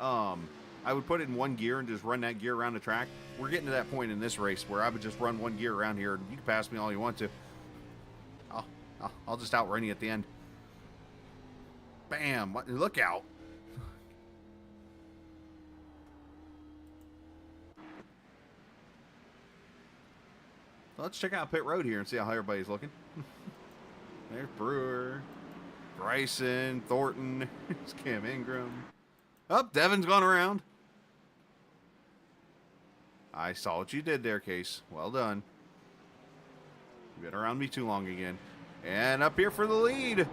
I would put it in one gear and just run that gear around the track. We're getting to that point in this race where I would just run one gear around here. You can pass me all you want to. I'll just outrun you at the end. Bam! Look out! Let's check out pit road here and see how everybody's looking. There's Brewer, Bryson, Thornton, there's Cam Ingram. Oh, Devin's gone around. I saw what you did there, Case. Well done. You've been around me too long again. And up here for the lead.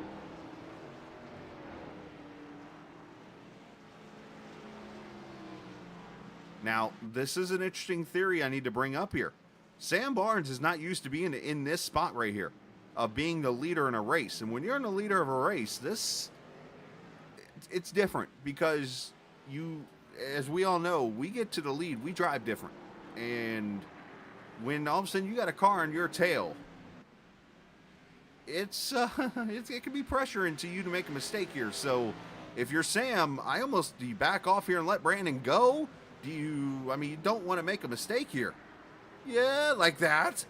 Now, this is an interesting theory I need to bring up here. Sam Barnes is not used to being in this spot right here, of being the leader in a race. And when you're in the leader of a race, it's different because you, as we all know, we get to the lead, we drive different. And when all of a sudden you got a car on your tail, it can be pressuring to you to make a mistake here. So if you're Sam, do you back off here and let Brandon go? You don't want to make a mistake here. Yeah, like that.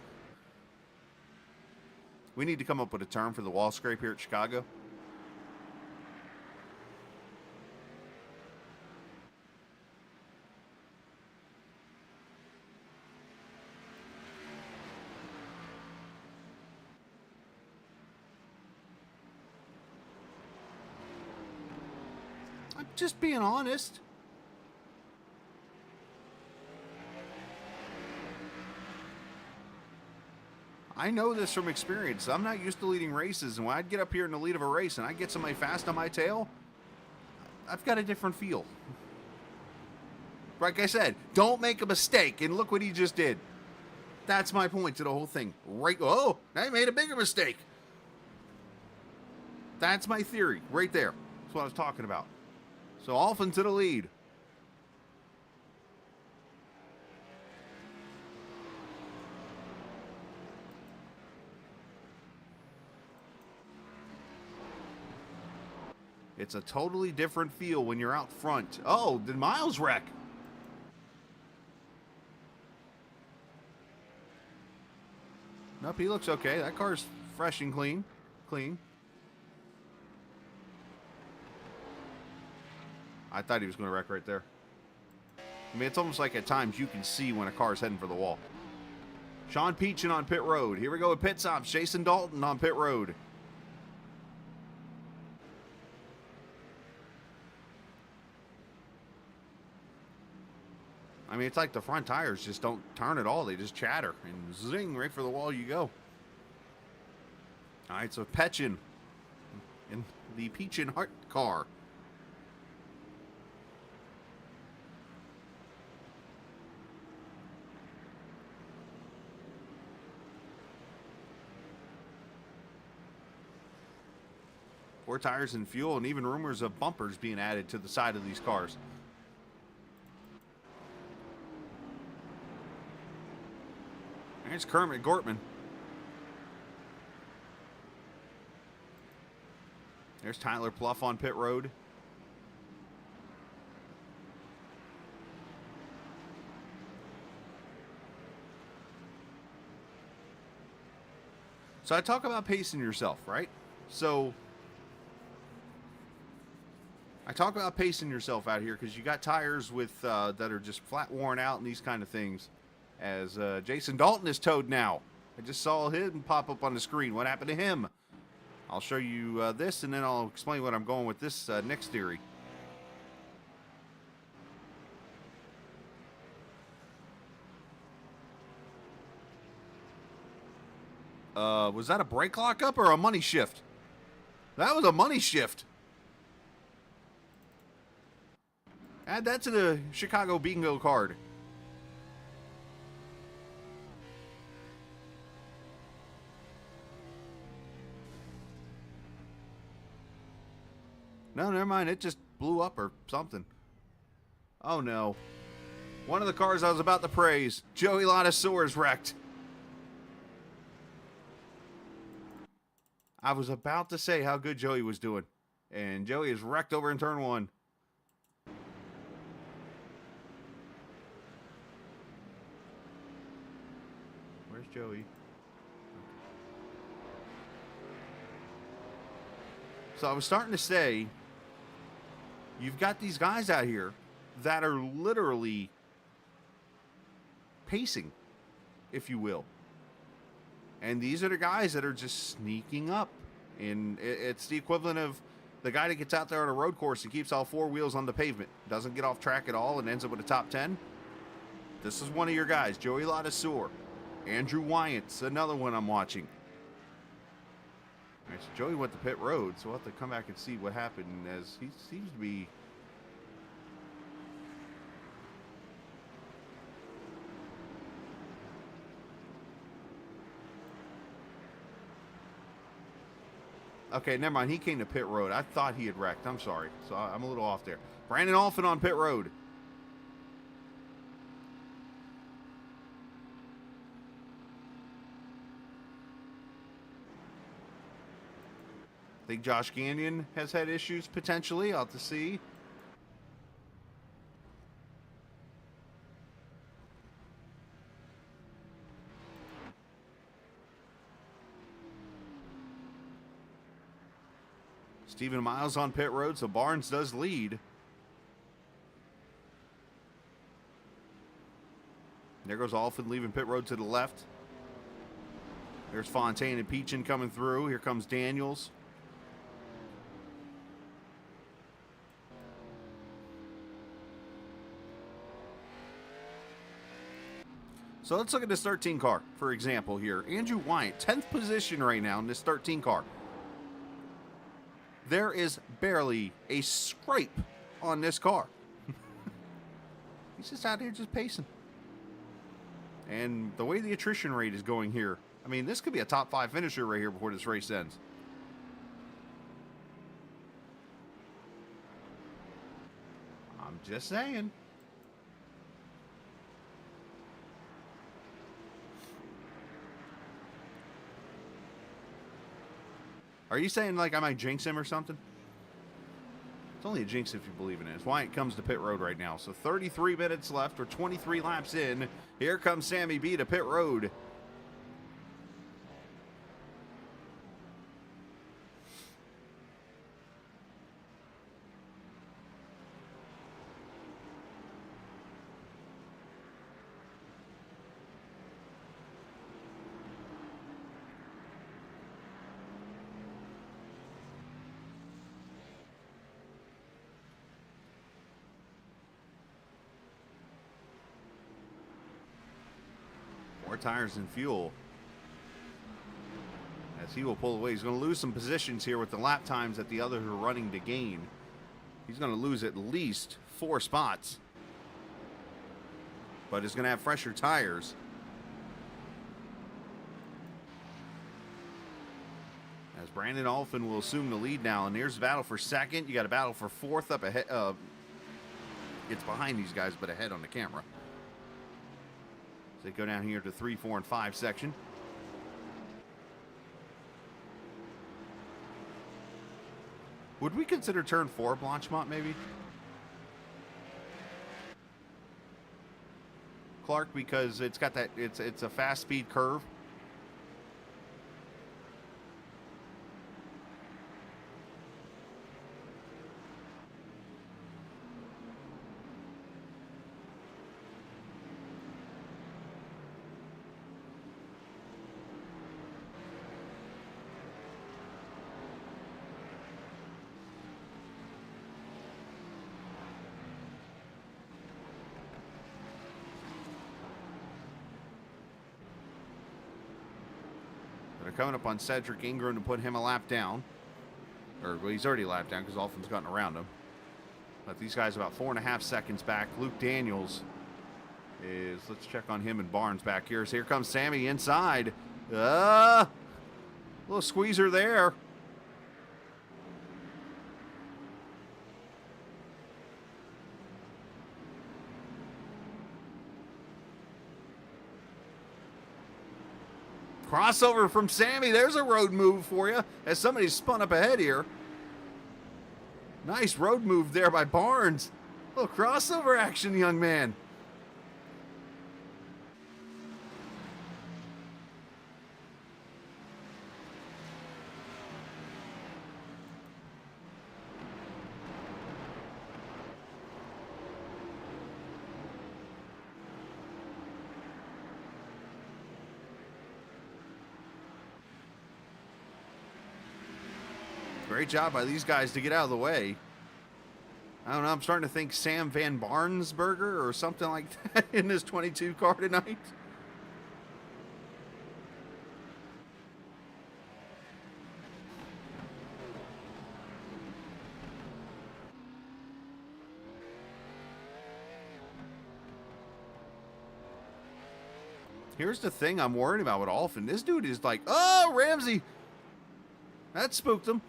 We need to come up with a term for the wall scrape here at Chicago. I'm just being honest. I know this from experience. I'm not used to leading races, and when I'd get up here in the lead of a race and I get somebody fast on my tail, I've got a different feel. Like I said, don't make a mistake, and look what he just did. That's my point to the whole thing. Right? Oh, I made a bigger mistake. That's my theory right there. That's what I was talking about. So Alfin to the lead. It's a totally different feel when you're out front. Oh, did Miles wreck? Nope, he looks okay. That car's fresh and clean. Clean. I thought he was going to wreck right there. I mean, it's almost like at times you can see when a car's heading for the wall. Sean Peachin on pit road. Here we go with pit stops. Jason Dalton on pit road. I mean, it's like the front tires just don't turn at all. They just chatter and zing, right for the wall you go. All right, so Peachin in the Peachin Hart car. Four tires and fuel, and even rumors of bumpers being added to the side of these cars. There's Kermit Gortman. There's Tyler Pluff on pit road. So I talk about pacing yourself, right? So I talk about pacing yourself out here because you got tires with that are just flat worn out and these kind of things. As Jason Dalton is towed now. I just saw him pop up on the screen. What happened to him? I'll show you this, and then I'll explain what I'm going with this next theory. Was that a brake lockup or a money shift? That was a money shift. Add that to the Chicago bingo card. No, never mind. It just blew up or something. Oh, no. One of the cars I was about to praise, Joey Ladasor, is wrecked. I was about to say how good Joey was doing. And Joey is wrecked over in turn one. Where's Joey? So I was starting to say, you've got these guys out here that are literally pacing, if you will. And these are the guys that are just sneaking up. And it's the equivalent of the guy that gets out there on a road course and keeps all four wheels on the pavement, doesn't get off track at all, and ends up with a top 10. This is one of your guys, Joey Ladasor. Andrew Wyant's another one I'm watching. All right, so Joey went to pit road, so we'll have to come back and see what happened, as he seems to be... Okay, never mind. He came to pit road. I thought he had wrecked. I'm sorry. So I'm a little off there. Brandon Alphin on pit road. I think Josh Gagnon has had issues potentially. I'll have to see. Stephen Miles on pit road, so Barnes does lead. There goes Alphin leaving pit road to the left. There's Fontaine and Peachin coming through. Here comes Daniels. So let's look at this 13 car, for example, here. Andrew Wyant, 10th position right now in this 13 car. There is barely a scrape on this car. He's just out here just pacing. And the way the attrition rate is going here, I mean, this could be a top 5 finisher right here before this race ends. I'm just saying. Are you saying like I might jinx him or something? It's only a jinx if you believe in it. It's why it comes to pit road right now. So 33 minutes left. We're 23 laps in. Here comes Sammy B to pit road. more tires and fuel. As he will pull away. He's going to lose some positions here with the lap times that the others are running to gain. He's going to lose at least 4 spots. But he's going to have fresher tires. As Brandon Alphin will assume the lead now. And there's a battle for second. You got a battle for fourth up ahead. It's behind these guys, but ahead on the camera. So they go down here to 3, 4, and 5 section. Would we consider turn 4 Blanchemont, maybe? Clark, because it's got that, it's a fast speed curve. They're coming up on Cedric Ingram to put him a lap down. Or, well, he's already a lap down because Alphin's gotten around him. But these guys about 4.5 seconds back. Luke Daniels is, let's check on him and Barnes back here. So here comes Sammy inside. Little squeezer there. Crossover from Sammy. There's a road move for you as somebody's spun up ahead here. Nice road move there by Barnes. A little crossover action, young man. Great job by these guys to get out of the way. I don't know, I'm starting to think Sam Van Barnsberger or something like that in this 22 car tonight. Here's the thing I'm worried about with Alphin. This dude is like, oh, Ramsey. That spooked him.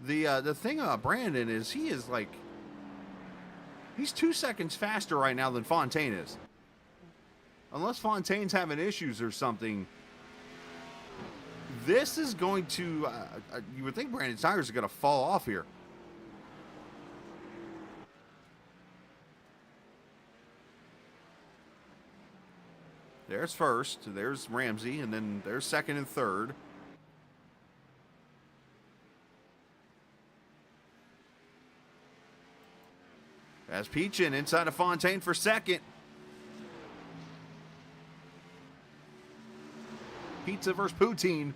The thing about Brandon is he is like, he's 2 seconds faster right now than Fontaine is. Unless Fontaine's having issues or something, this is going to, you would think Brandon's tires are going to fall off here. There's first, there's Ramsey, and then there's second and third. As Peachin inside of Fontaine for second. Pizza versus poutine.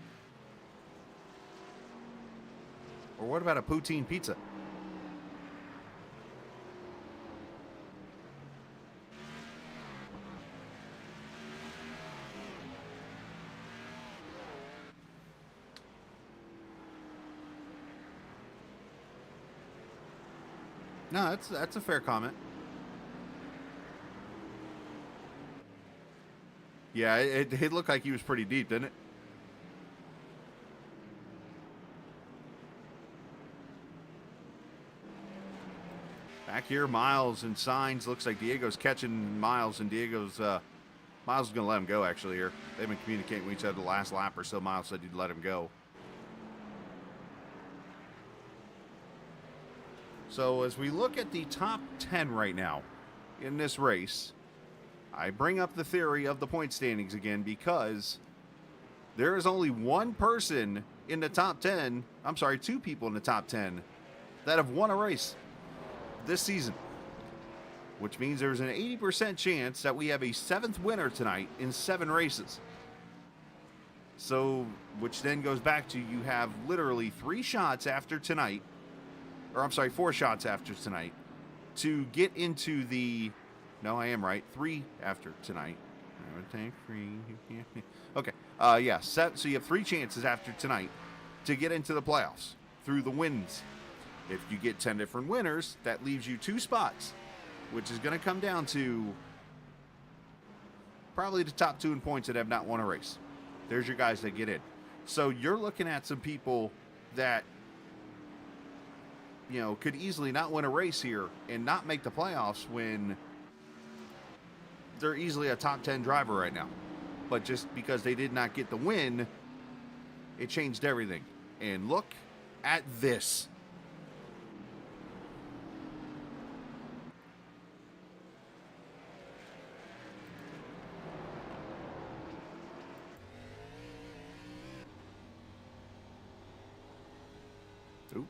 Or what about a poutine pizza? No, that's a fair comment. Yeah, it looked like he was pretty deep, didn't it? Back here, Miles and Sainz. Looks like Diego's catching Miles, and Diego's Miles is going to let him go, actually, here. They've been communicating with each other the last lap or so. Miles said he'd let him go. So as we look at the top 10 right now in this race, I bring up the theory of the point standings again because there is only one person in the top 10, I'm sorry, 2 people in the top 10 that have won a race this season, which means there's an 80% chance that we have a 7th winner tonight in 7 races. So, which then goes back to you have literally 3 shots after tonight, or I'm sorry, 4 shots after tonight to get into the No, I am right. 3 after tonight. Okay. Yeah. So you have 3 chances after tonight to get into the playoffs through the wins. If you get 10 different winners, that leaves you 2 spots, which is going to come down to probably the top 2 in points that have not won a race. There's your guys that get in. So you're looking at some people that, you know, could easily not win a race here and not make the playoffs when they're easily a top 10 driver right now. But just because they did not get the win, it changed everything. And look at this. Ooh.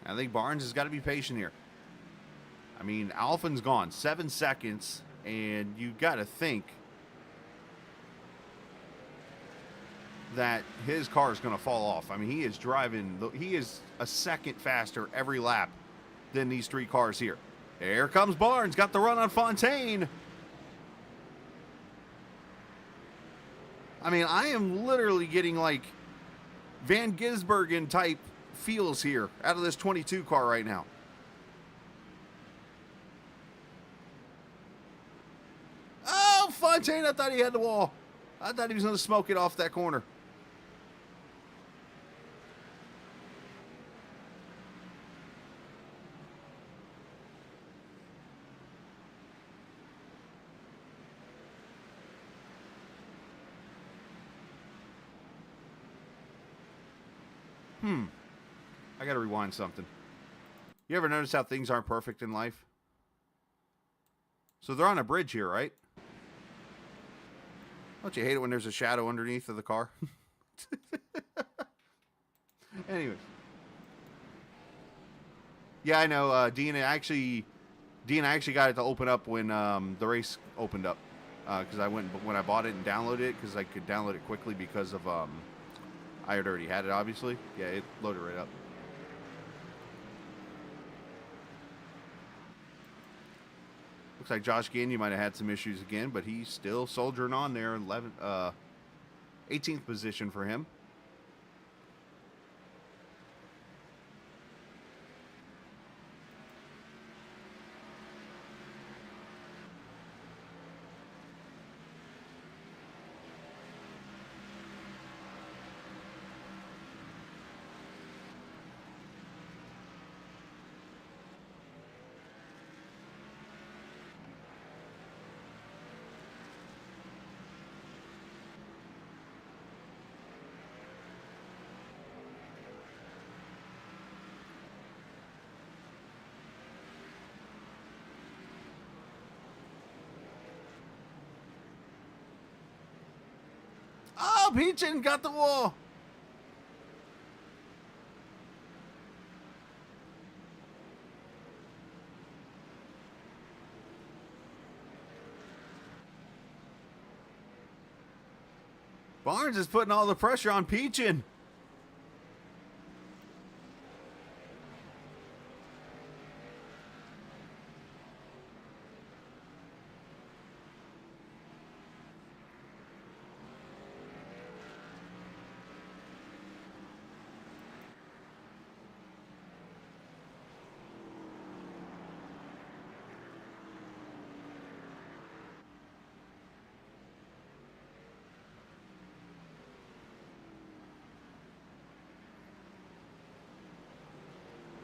I think Barnes has got to be patient here. I mean, Alphin's gone 7 seconds, and you got to think that his car is going to fall off. I mean, he is driving, he is a second faster every lap than these 3 cars here. Here comes Barnes, got the run on Fontaine. I mean, I am literally getting like Van Gisbergen type feels here out of this 22 car right now. Oh, Fontaine, I thought he had the wall. I thought he was going to smoke it off that corner. I got to rewind something. You ever notice how things aren't perfect in life? So they're on a bridge here, right? Don't you hate it when there's a shadow underneath of the car? Anyways. Yeah, I know. Dean actually got it to open up when the race opened up. Because when I bought it and downloaded it, because I could download it quickly because of I had already had it, obviously. Yeah, it loaded right up. Looks like Josh Gagnon might have had some issues again, but he's still soldiering on there. 18th position for him. Oh, Peachin got the wall. Barnes is putting all the pressure on Peachin.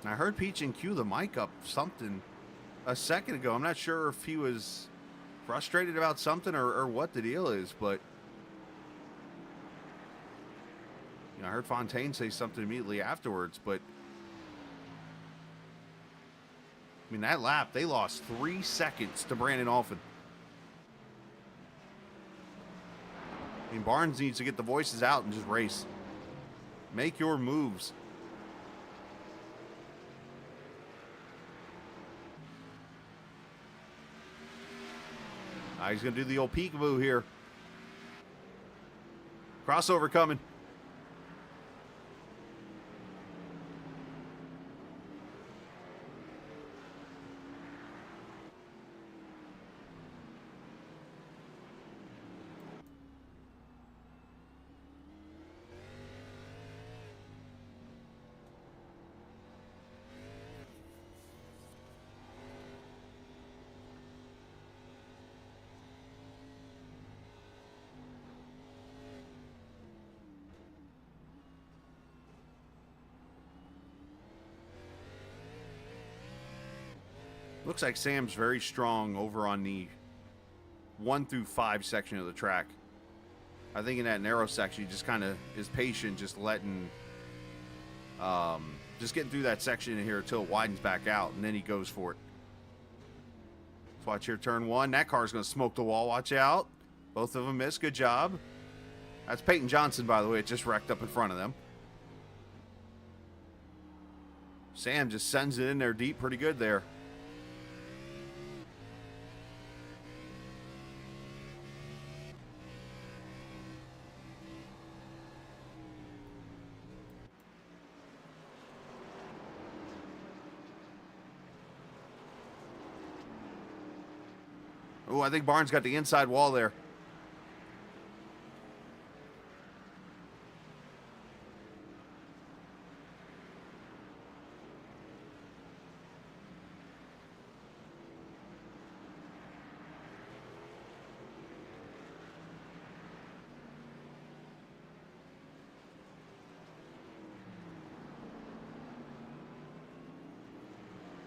I heard Peachin cue the mic up something a second ago. I'm not sure if he was frustrated about something or what the deal is, but you know, I heard Fontaine say something immediately afterwards, but I mean, that lap, they lost 3 seconds to Brandon Alphin. I mean, Barnes needs to get the voices out and just race. Make your moves. He's going to do the old peekaboo here. Crossover coming. Looks like Sam's very strong over on the 1 through 5 section of the track. I think in that narrow section, he just kind of is patient, just letting, just getting through that section in here until it widens back out, and then he goes for it. Let's watch here, turn 1. That car's going to smoke the wall. Watch out. Both of them missed. Good job. That's Peyton Johnson, by the way. It just wrecked up in front of them. Sam just sends it in there deep pretty good there. Oh, I think Barnes got the inside wall there.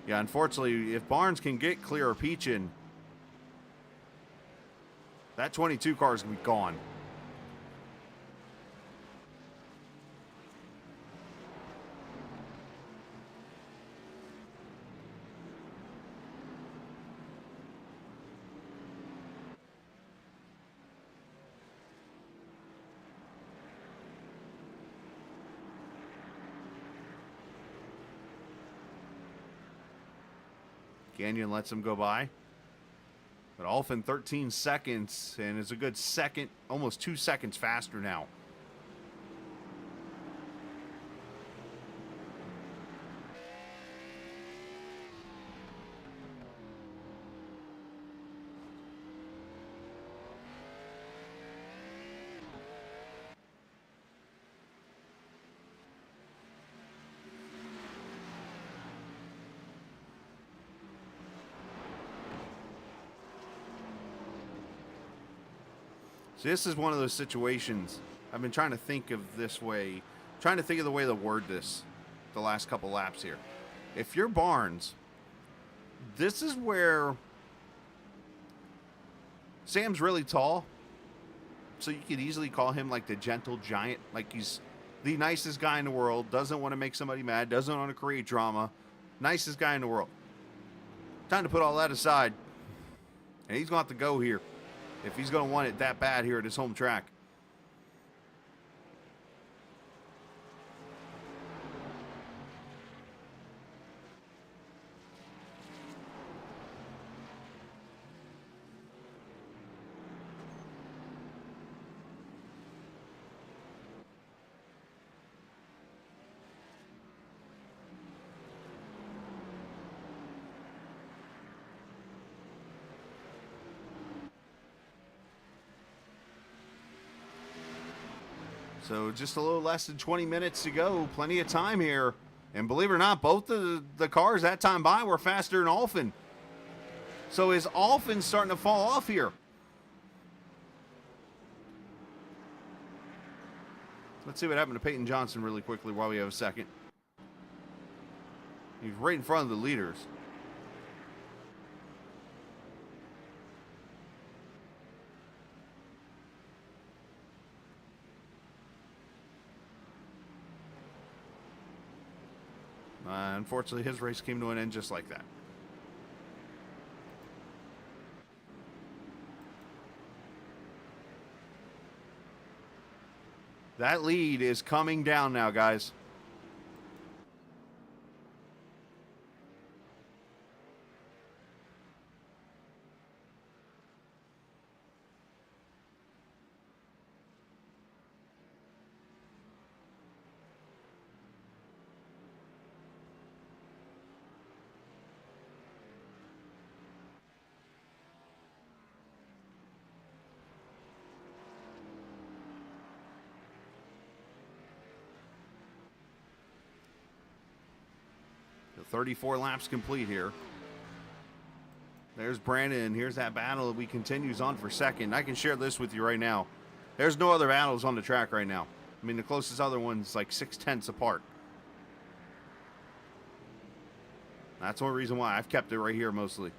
Yeah, unfortunately, if Barnes can get clear of Peachin, that 22 car is going to be gone. Gagnon lets him go by. But Alphin 13 seconds, and is a good second, almost 2 seconds faster now. So this is one of those situations, I've been trying to think of this way, trying to think of the way to word this the last couple laps here. If you're Barnes, this is where Sam's really tall, so you could easily call him like the gentle giant, like he's the nicest guy in the world, doesn't want to make somebody mad, doesn't want to create drama, nicest guy in the world. Time to put all that aside, and he's going to have to go here if he's going to want it that bad here at his home track. So just a little less than 20 minutes to go. Plenty of time here. And believe it or not, both of the cars that time by were faster than Alphin. So is Alphin starting to fall off here? Let's see what happened to Peyton Johnson really quickly while we have a second. He's right in front of the leaders. Unfortunately, his race came to an end just like that. That lead is coming down now, guys. The 34 laps complete here. There's Brandon. Here's that battle. We continues on for second. I can share this with you right now. There's no other battles on the track right now. I mean, the closest other one's like 6/10 apart. That's one reason why I've kept it right here mostly.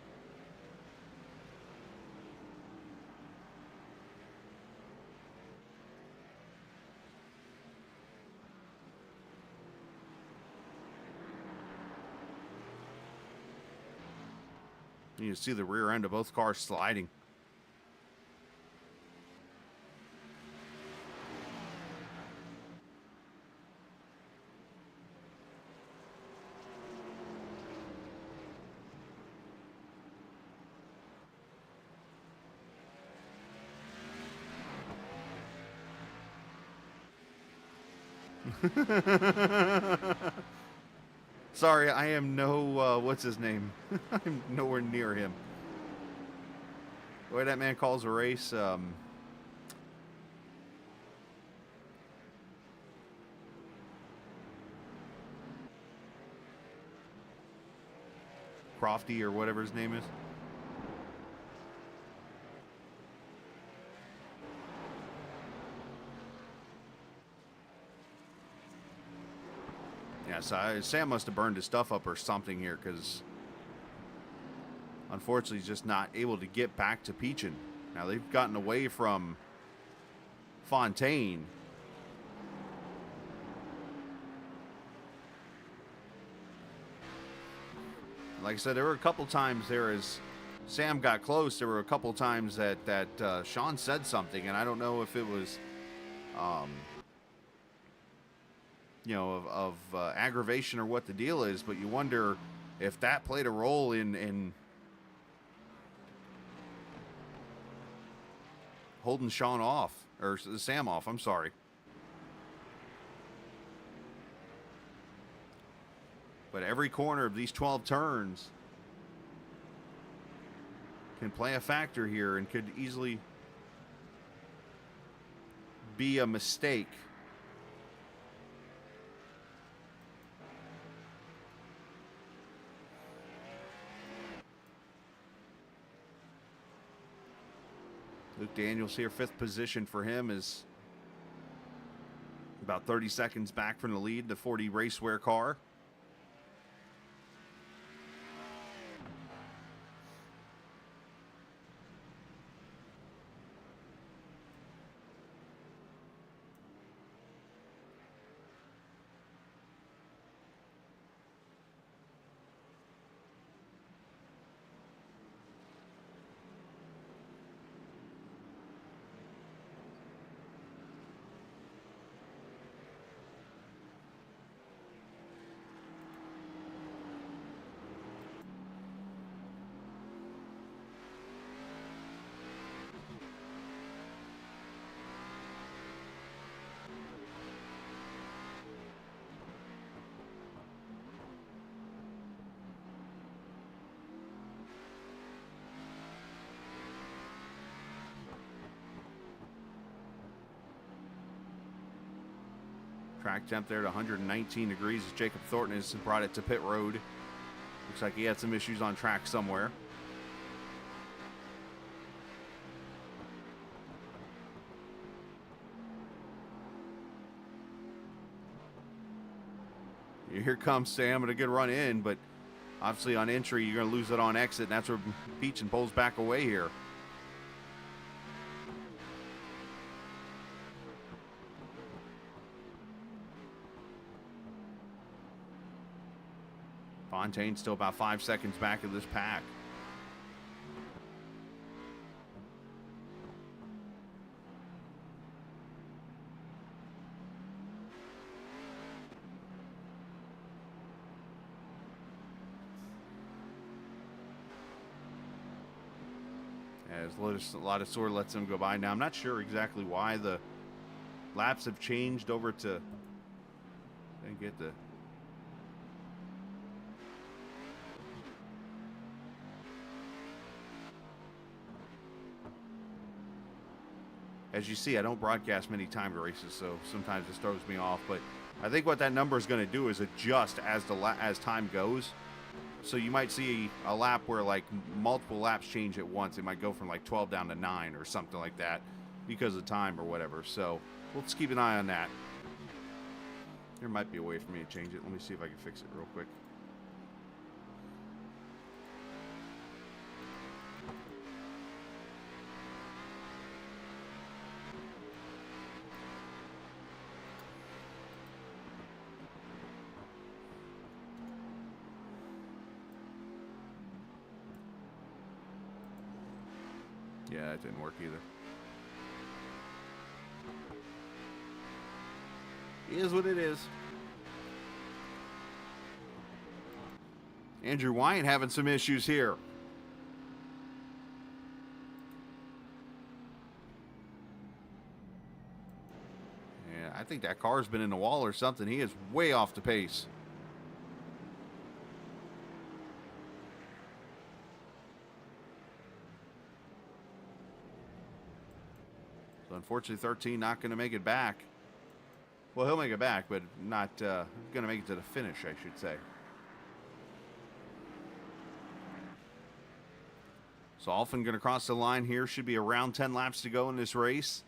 You can see the rear end of both cars sliding. Sorry, I am no, what's his name? I'm nowhere near him. The way that man calls a race, Crofty or whatever his name is. Yeah, so Sam must have burned his stuff up or something here, because unfortunately he's just not able to get back to Peachin. Now they've gotten away from Fontaine. Like I said, there were a couple times there as Sam got close, there were a couple times that Sean said something, and I don't know if it was you know, of aggravation or what the deal is, but you wonder if that played a role in holding Sean off, or Sam off, I'm sorry. But every corner of these 12 turns can play a factor here and could easily be a mistake. Luke Daniels here, 5th position for him, is about 30 seconds back from the lead, the 40 Racewear car. Track temp there at 119 degrees as Jacob Thornton has brought it to pit road. Looks like he had some issues on track somewhere. Here comes Sam with a good run in, but obviously on entry you're going to lose it on exit, and that's where Peachin pulls back away here. Fontaine still about 5 seconds back of this pack. As Ladisor lets him go by. Now, I'm not sure exactly why the laps have changed over to... Didn't get the... As you see, I don't broadcast many timed races, so sometimes this throws me off. But I think what that number is going to do is adjust as time goes. So you might see a lap where like multiple laps change at once. It might go from like 12 down to 9 or something like that because of time or whatever. So let's keep an eye on that. There might be a way for me to change it. Let me see if I can fix it real quick. Yeah, that didn't work either. It is what it is. Andrew Wyatt having some issues here. Yeah, I think that car's been in the wall or something. He is way off the pace. So unfortunately, 13 not going to make it back. Well, he'll make it back, but not going to make it to the finish, I should say. So Alphen going to cross the line here. Should be around 10 laps to go in this race.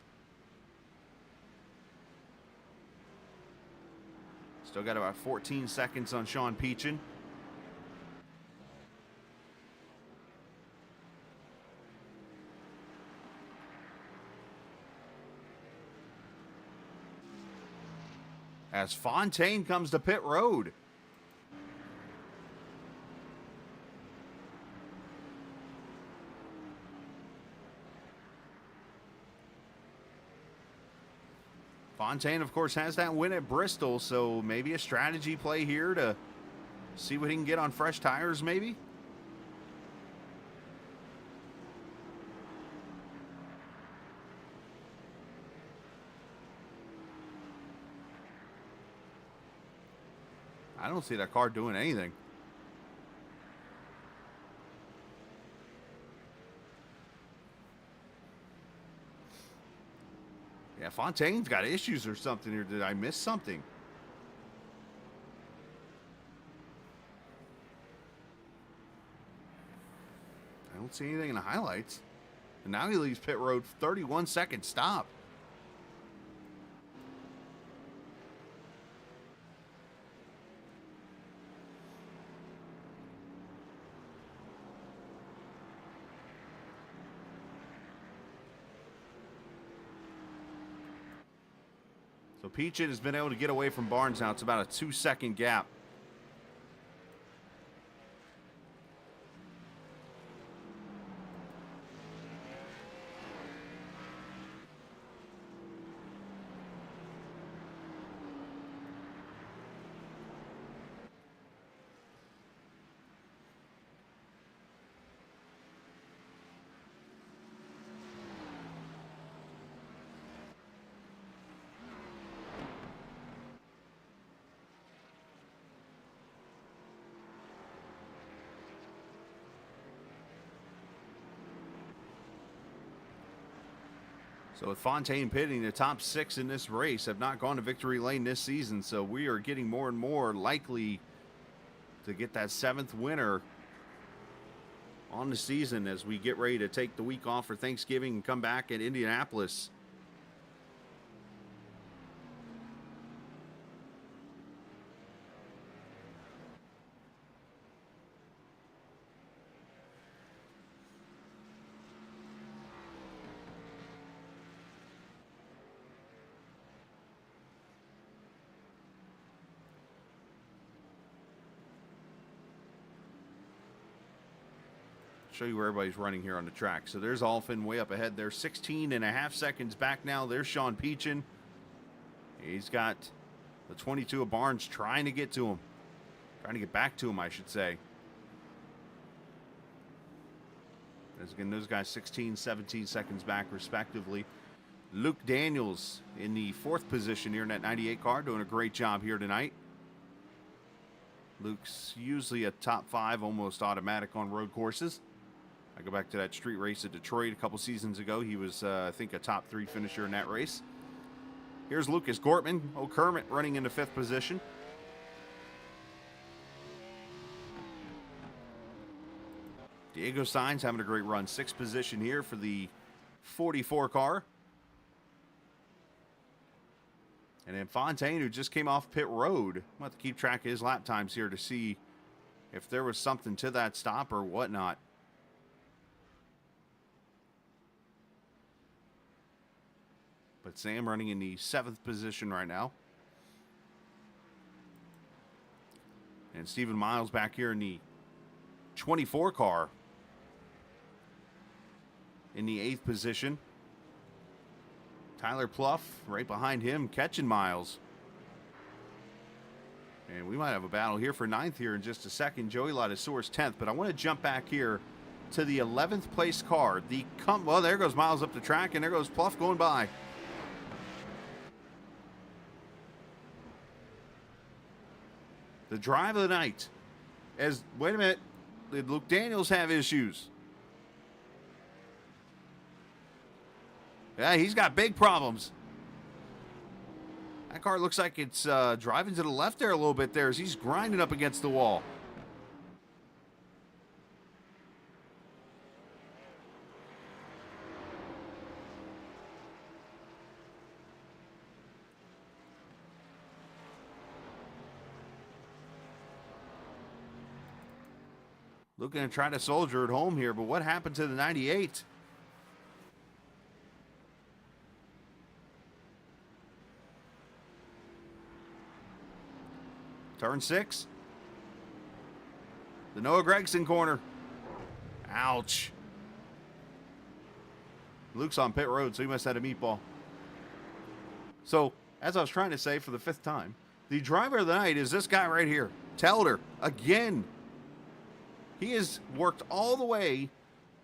Still got about 14 seconds on Sean Peachin. As Fontaine comes to pit road. Fontaine, of course, has that win at Bristol, so maybe a strategy play here to see what he can get on fresh tires, maybe? I don't see that car doing anything. Yeah, Fontaine's got issues or something here. Did I miss something? I don't see anything in the highlights. And now he leaves pit road. 31-second stop. So Peachin has been able to get away from Barnes now. It's about a 2-second gap. So with Fontaine pitting, the top 6 in this race have not gone to victory lane this season. So we are getting more and more likely to get that 7th winner on the season as we get ready to take the week off for Thanksgiving and come back at Indianapolis. Show you where everybody's running here on the track. So there's Alphen way up ahead there. 16.5 seconds back now. There's Sean Peachin. He's got the 22 of Barnes trying to get to him. Trying to get back to him, I should say. As again, those guys 16, 17 seconds back, respectively. Luke Daniels in the 4th position here in that 98 car, doing a great job here tonight. Luke's usually a top 5, almost automatic on road courses. I go back to that street race at Detroit a couple seasons ago. He was, I think, a top 3 finisher in that race. Here's Lucas Gortman. O'Kermit running into 5th position. Diego Sainz having a great run. 6th position here for the 44 car. And then Fontaine, who just came off pit road. We'll have to keep track of his lap times here to see if there was something to that stop or whatnot. But Sam running in the 7th position right now. And Stephen Miles back here in the 24 car in the 8th position. Tyler Pluff right behind him, catching Miles. And we might have a battle here for 9th here in just a second. Joey Latisour's 10th, but I want to jump back here to the 11th place car. Well, there goes Miles up the track, and there goes Pluff going by. The drive of the night. Wait a minute, did Luke Daniels have issues? Yeah, he's got big problems. That car looks like it's driving to the left there a little bit there as he's grinding up against the wall. Looking to try to soldier it home here, but what happened to the 98? Turn 6. The Noah Gragson corner. Ouch. Luke's on pit road, so he must have had a meatball. So, as I was trying to say for the 5th time, the driver of the night is this guy right here. Telder, again. He has worked all the way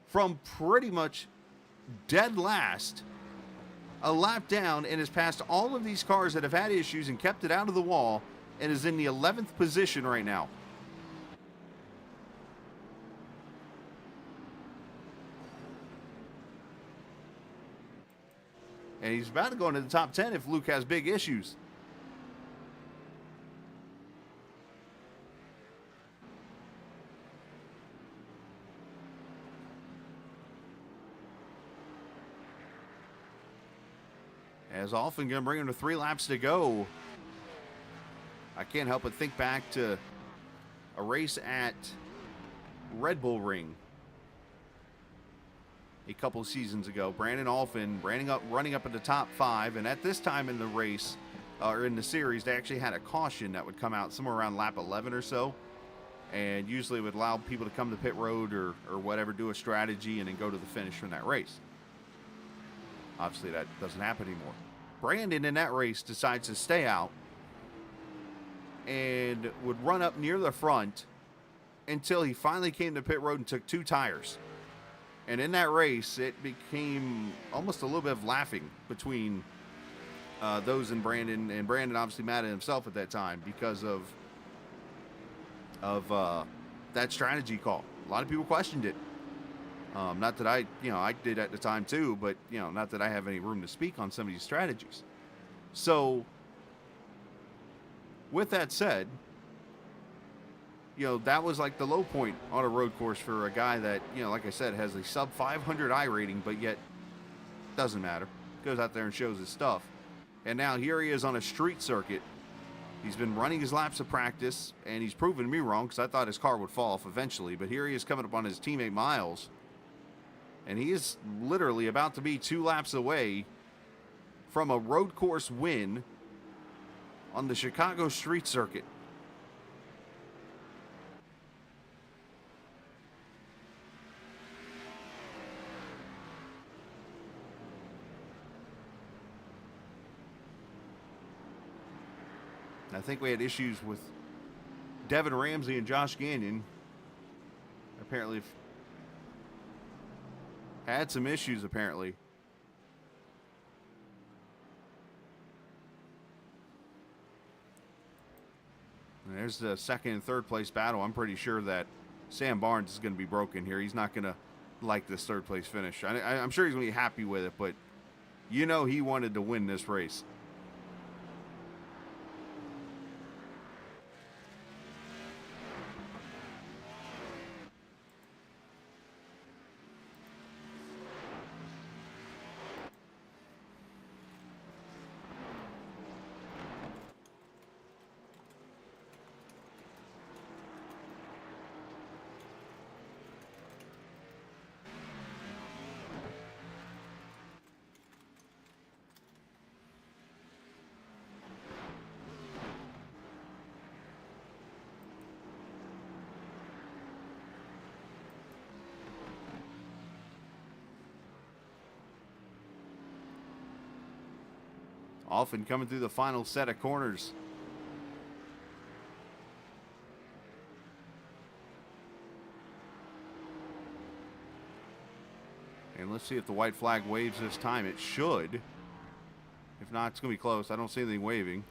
from pretty much dead last, a lap down, and has passed all of these cars that have had issues and kept it out of the wall, and is in the 11th position right now. And he's about to go into the top 10 if Luke has big issues. As often going to bring him to 3 laps to go. I can't help but think back to a race at Red Bull Ring a couple seasons ago. Brandon Alphin running up at the top 5, and at this time in the race, or in the series, they actually had a caution that would come out somewhere around lap 11 or so, and usually would allow people to come to pit road or whatever, do a strategy, and then go to the finish from that race. Obviously, that doesn't happen anymore. Brandon in that race decides to stay out and would run up near the front until he finally came to pit road and took 2 tires. And in that race, it became almost a little bit of laughing between those and Brandon. And Brandon obviously mad at himself at that time because of that strategy call. A lot of people questioned it. Not that I did at the time too, but, not that I have any room to speak on some of these strategies. So, with that said, that was like the low point on a road course for a guy that, like I said, has a sub 500 I rating, but yet doesn't matter. Goes out there and shows his stuff. And now here he is on a street circuit. He's been running his laps of practice, and he's proven me wrong because I thought his car would fall off eventually. But here he is coming up on his teammate Miles. And he is literally about to be 2 laps away from a road course win on the Chicago street circuit. I think we had issues with Devin Ramsey and Josh Gagnon. Apparently, Had some issues, apparently. And there's the second and third place battle. I'm pretty sure that Sam Barnes is going to be broken here. He's not going to like this third place finish. I'm sure he's going to be happy with it, but you know he wanted to win this race. Often coming through the final set of corners. And let's see if the white flag waves this time. It should. If not, it's going to be close. I don't see anything waving.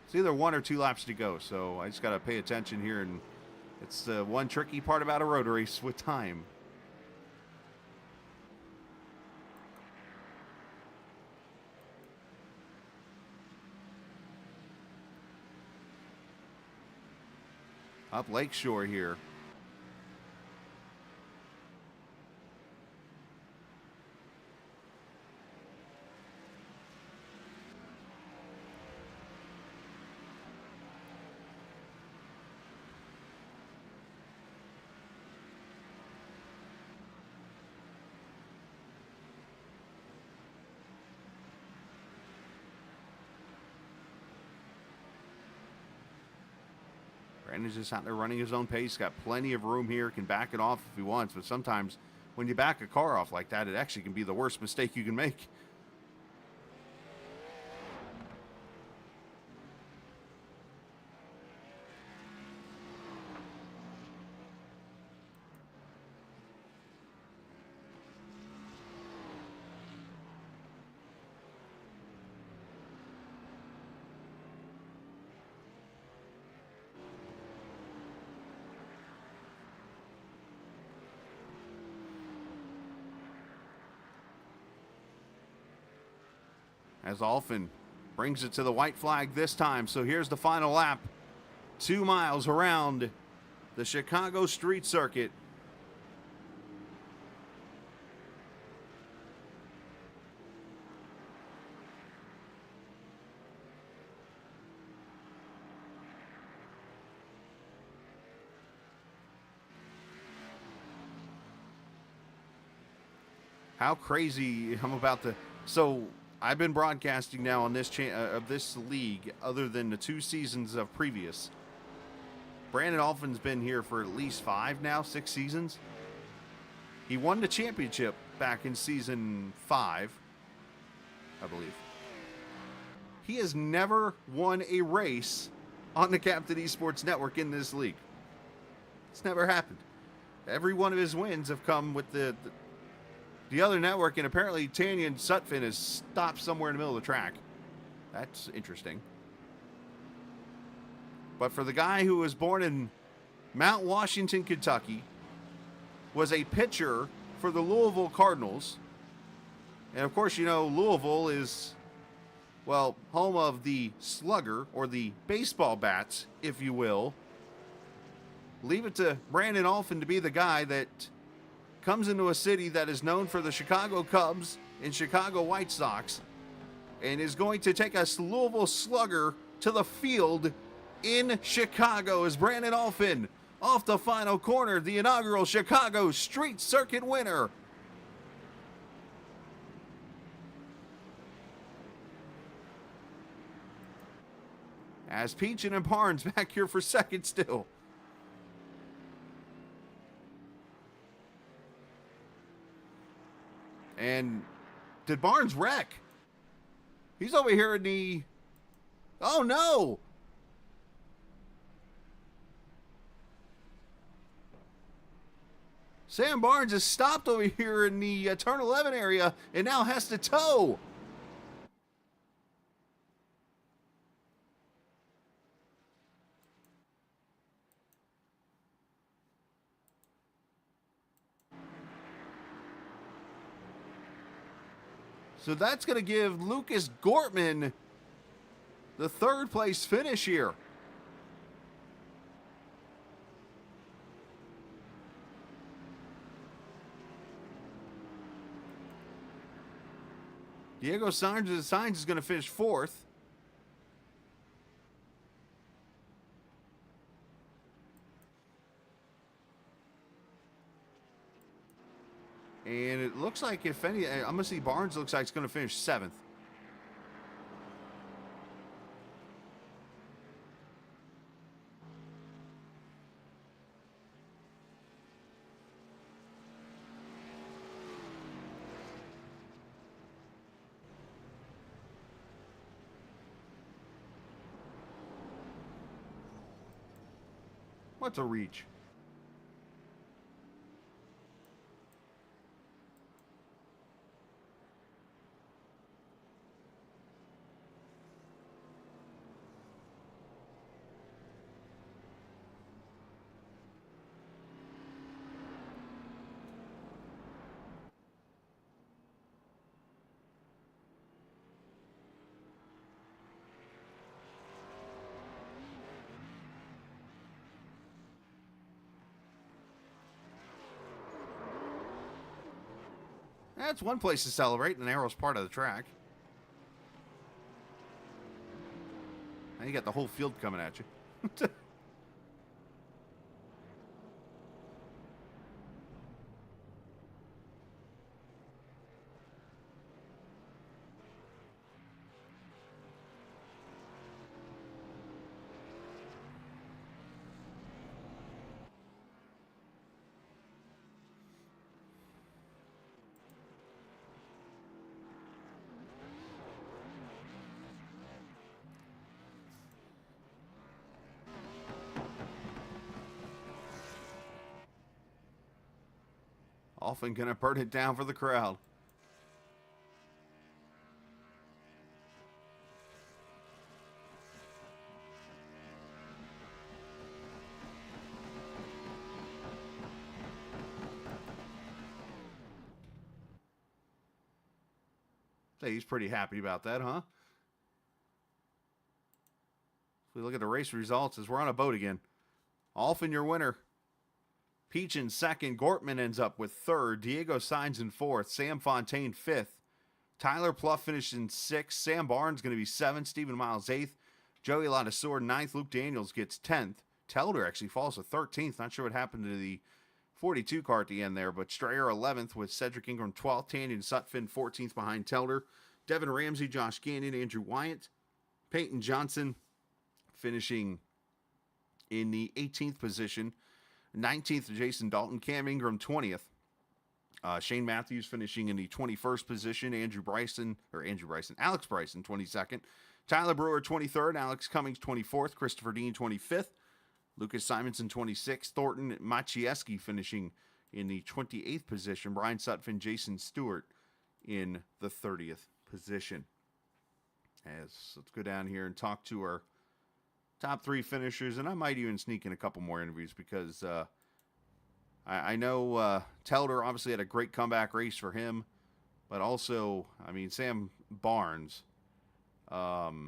It's either 1 or 2 laps to go, so I just got to pay attention here. And it's the one tricky part about a road race with time. Up Lakeshore here. Brandon's just out there running his own pace. Got plenty of room here. Can back it off if he wants. But sometimes when you back a car off like that, it actually can be the worst mistake you can make. As Alphin brings it to the white flag this time. So here's the final lap. 2 miles around the Chicago street circuit. How crazy I'm about to... So I've been broadcasting now on this of this league other than the 2 seasons of previous. Brandon Alphin's been here for at least 5 now, 6 seasons. He won the championship back in season 5, I believe. He has never won a race on the Captain Esports Network in this league. It's never happened. Every one of his wins have come with the other network, and apparently Tanyan Sutphin has stopped somewhere in the middle of the track. That's interesting. But for the guy who was born in Mount Washington, Kentucky, was a pitcher for the Louisville Cardinals, and of course, you know, Louisville is, well, home of the slugger, or the baseball bats, if you will. Leave it to Brandon Alphin to be the guy that comes into a city that is known for the Chicago Cubs and Chicago White Sox, and is going to take us Louisville Slugger to the field in Chicago as Brandon Alphin, off the final corner, the inaugural Chicago Street Circuit winner. As Peachin and Barnes back here for second still. And did Barnes wreck? He's over here in the... Oh, no! Sam Barnes is stopped over here in the turn 11 area and now has to tow. So that's going to give Lucas Gortman the third place finish here. Diego Sainz is going to finish fourth. And it looks like, if any, I'm going to see Barnes looks like it's going to finish seventh. What's a reach? That's one place to celebrate. The narrow's part of the track. Now you got the whole field coming at you. Often gonna burn it down for the crowd. Say he's pretty happy about that, huh? If we look at the race results, as we're on a boat again. Alphin your winner. Peach in second. Gortman ends up with third. Diego Sainz in fourth. Sam Fontaine fifth. Tyler Pluff finished in sixth. Sam Barnes going to be seventh. Stephen Miles eighth. Joey Ladisor ninth. Luke Daniels gets 10th. Telder actually falls to 13th. Not sure what happened to the 42 car at the end there, but Strayer 11th with Cedric Ingram 12th. Tanyan Sutphin 14th behind Telder. Devin Ramsey, Josh Gannon, Andrew Wyatt. Peyton Johnson finishing in the 18th position. 19th, Jason Dalton. Cam Ingram, 20th. Shane Matthews finishing in the 21st position. Alex Bryson, 22nd. Tyler Brewer, 23rd. Alex Cummings, 24th. Christopher Dean, 25th. Lucas Simonson, 26th. Thornton Machieski finishing in the 28th position. Brian Sutphin, Jason Stewart in the 30th position. Let's go down here and talk to our top three finishers, and I might even sneak in a couple more interviews because I know Telder obviously had a great comeback race for him, but also, I mean, Sam Barnes, wow,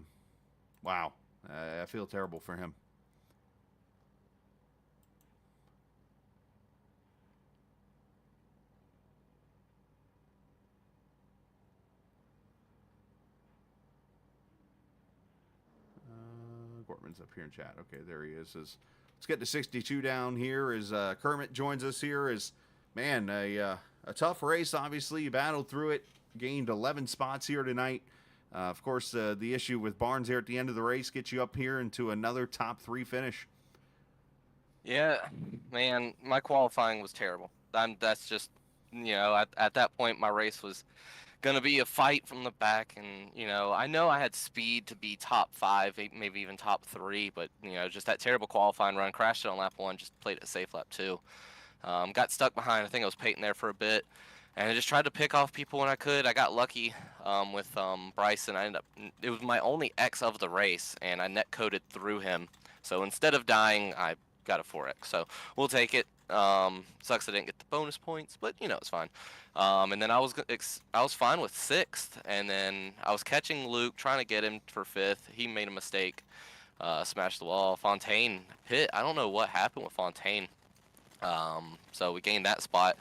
I feel terrible for him. Gortman's up here in chat. Okay, there he is. Let's get to 62 down here as Kermit joins us here. Man, a tough race, obviously. You battled through it, gained 11 spots here tonight. Of course, the issue with Barnes here at the end of the race gets you up here into another top three finish. Yeah, man, my qualifying was terrible. That's just, at that point, my race was going to be a fight from the back. And, I know I had speed to be top 5, maybe even top 3, but, just that terrible qualifying run, crashed it on lap 1, just played it safe lap 2. Got stuck behind. I think I was Peyton there for a bit, and I just tried to pick off people when I could. I got lucky with Bryson. It was my only X of the race, and I net coded through him. So instead of dying, I got a 4X. So we'll take it. Sucks I didn't get the bonus points, but it's fine. And then I was fine with 6th, and then I was catching Luke, trying to get him for 5th. He made a mistake, smashed the wall. Fontaine hit. I don't know what happened with Fontaine. So we gained that spot.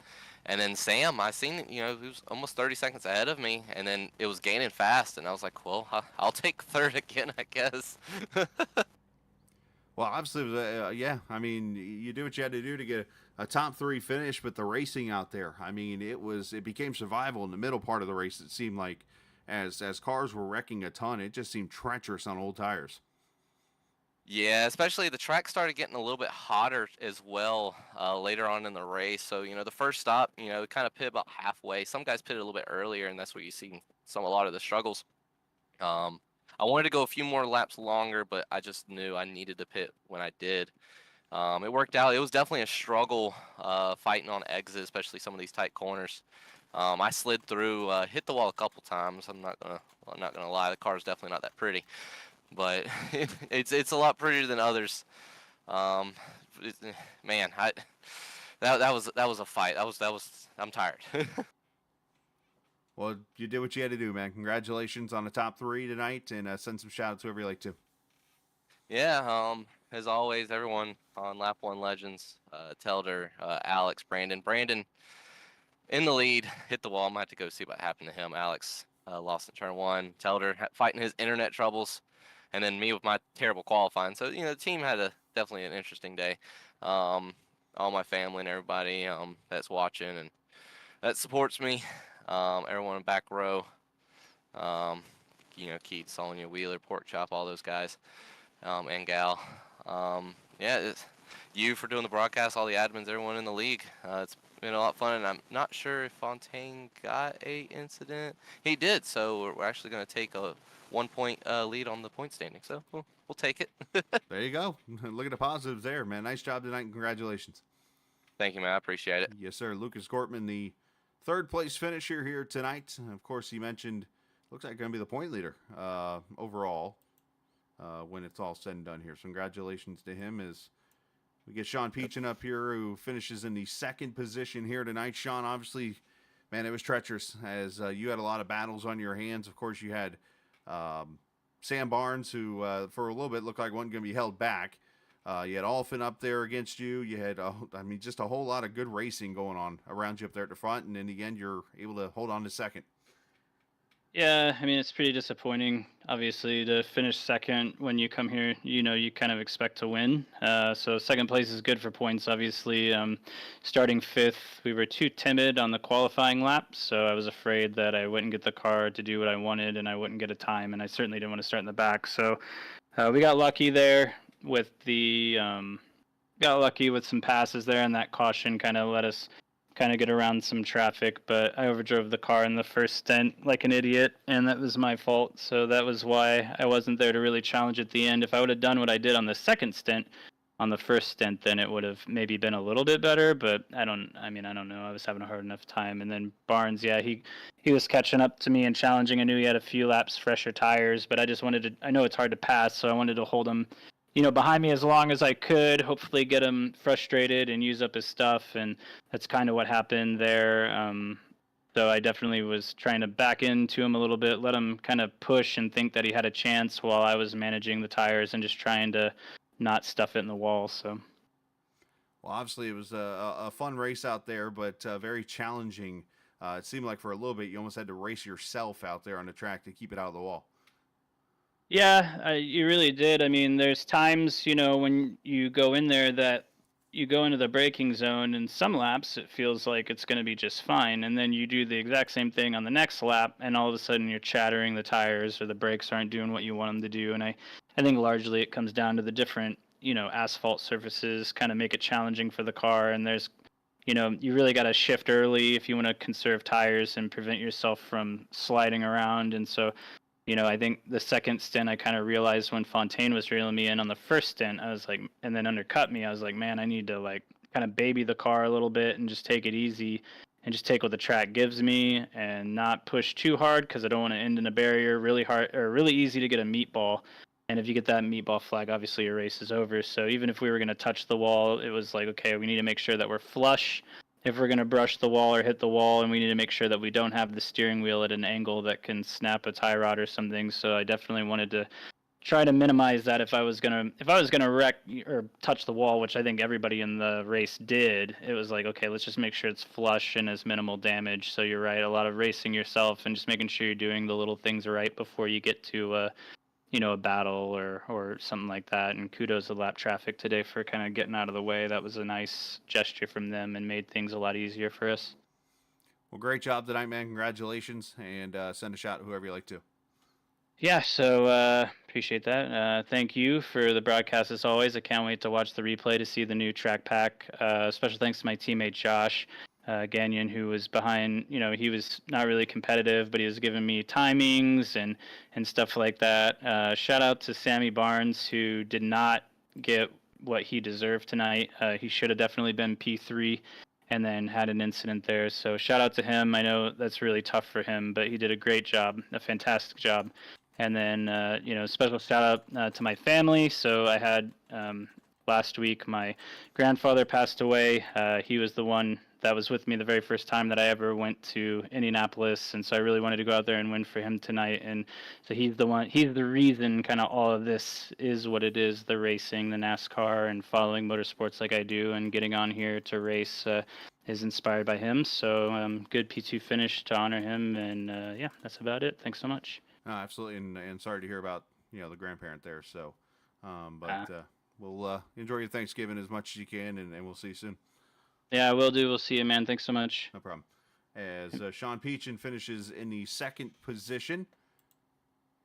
And then Sam, I seen, he was almost 30 seconds ahead of me, and then it was gaining fast, and I was like, well, I'll take 3rd again, I guess. Well, obviously, yeah. I mean, you do what you had to do to get a top 3 finish, but the racing out there, I mean, it became survival in the middle part of the race. It seemed like as cars were wrecking a ton, it just seemed treacherous on old tires. Yeah, especially the track started getting a little bit hotter as well later on in the race. So, the first stop, kind of pit about halfway. Some guys pitted a little bit earlier, and that's where you see a lot of the struggles. I wanted to go a few more laps longer, but I just knew I needed to pit when I did. It worked out. It was definitely a struggle fighting on exit, especially some of these tight corners. I slid through, hit the wall a couple times. I'm not gonna lie. The car is definitely not that pretty, but it's a lot prettier than others. Um, Man, that was a fight. I'm tired. Well, you did what you had to do, man. Congratulations on the top 3 tonight, and send some shout outs to whoever you like to. Yeah, as always, everyone on Lap 1 Legends, Telder, Alex, Brandon in the lead, hit the wall. I'm gonna have to go see what happened to him. Alex lost in turn 1. Telder fighting his internet troubles, and then me with my terrible qualifying. So the team had definitely an interesting day. All my family and everybody that's watching and that supports me. Everyone in back row. Um, Keith, Sonya, Wheeler, Pork Chop, all those guys. And gal. Yeah, it's you for doing the broadcast, all the admins, everyone in the league. It's been a lot of fun, and I'm not sure if Fontaine got a incident. He did, so we're actually going to take a 1-point lead on the point standing. So we'll take it. There you go. Look at the positives there, man. Nice job tonight, and congratulations. Thank you, man. I appreciate it. Yes, sir. Lucas Gortman, the 3rd place finisher here tonight. Of course, he mentioned looks like going to be the point leader overall. When it's all said and done here. So congratulations to him as we get Sean Peachin up here, who finishes in the 2nd position here tonight. Sean, obviously, man, it was treacherous as you had a lot of battles on your hands. Of course, you had Sam Barnes, who for a little bit looked like wasn't going to be held back. You had Alfin up there against you. You had, just a whole lot of good racing going on around you up there at the front. And in the end, you're able to hold on to 2nd. Yeah, I mean, it's pretty disappointing, obviously, to finish 2nd when you come here. You kind of expect to win. So 2nd place is good for points, obviously. Starting 5th, we were too timid on the qualifying lap, so I was afraid that I wouldn't get the car to do what I wanted and I wouldn't get a time, and I certainly didn't want to start in the back. So we got lucky there with some passes there, and that caution kind of let us kind of get around some traffic, but I overdrove the car in the first stint like an idiot, and that was my fault. So that was why I wasn't there to really challenge at the end. If I would have done what I did on the 2nd stint, on the first stint, then it would have maybe been a little bit better, but I don't know. I was having a hard enough time. And then Barnes, yeah, he was catching up to me and challenging. I knew he had a few laps fresher tires, but I know it's hard to pass, so I wanted to hold him behind me as long as I could, hopefully get him frustrated and use up his stuff, and that's kind of what happened there. So I definitely was trying to back into him a little bit, let him kind of push and think that he had a chance while I was managing the tires and just trying to not stuff it in the wall. So, well, obviously it was a fun race out there, but very challenging. It seemed like for a little bit you almost had to race yourself out there on the track to keep it out of the wall. Yeah, you really did. I mean, there's times, when you go in there that you go into the braking zone, and some laps it feels like it's going to be just fine, and then you do the exact same thing on the next lap, and all of a sudden you're chattering the tires or the brakes aren't doing what you want them to do. And I think largely it comes down to the different, asphalt surfaces kind of make it challenging for the car, and there's you really got to shift early if you want to conserve tires and prevent yourself from sliding around. And so I think the 2nd stint, I kind of realized when Fontaine was reeling me in on the first stint, I was like, and then undercut me, I was like, man, I need to kind of baby the car a little bit and just take it easy and just take what the track gives me and not push too hard because I don't want to end in a barrier. Really hard or really easy to get a meatball. And if you get that meatball flag, obviously your race is over. So even if we were going to touch the wall, it was like, okay, we need to make sure that we're flush if we're going to brush the wall or hit the wall, and we need to make sure that we don't have the steering wheel at an angle that can snap a tie rod or something. So I definitely wanted to try to minimize that if I was gonna wreck or touch the wall, which I think everybody in the race did. It was like, okay, let's just make sure it's flush and as minimal damage. So you're right, a lot of racing yourself and just making sure you're doing the little things right before you get to a battle or something like that. And kudos to Lap Traffic today for kind of getting out of the way. That was a nice gesture from them and made things a lot easier for us. Well, great job tonight, man. Congratulations, and send a shout whoever you like to. Yeah, so appreciate that. Thank you for the broadcast as always. I can't wait to watch the replay to see the new track pack. Special thanks to my teammate Josh Gagnon, who was behind. He was not really competitive, but he was giving me timings and stuff like that. Shout out to Sammy Barnes, who did not get what he deserved tonight. He should have definitely been P3 and then had an incident there. So shout out to him. I know that's really tough for him, but he did a great job, a fantastic job. And then, special shout out to my family. So I had last week, my grandfather passed away. He was the one that was with me the very first time that I ever went to Indianapolis. And so I really wanted to go out there and win for him tonight. And so he's the reason kind of all of this is what it is, the racing, the NASCAR, and following motorsports like I do and getting on here to race is inspired by him. So good P2 finish to honor him. And yeah, that's about it. Thanks so much. Absolutely, and sorry to hear about the grandparent there. So, we'll enjoy your Thanksgiving as much as you can, and we'll see you soon. Yeah, will do. We'll see you, man. Thanks so much. No problem. As Sean Peachin finishes in the second position,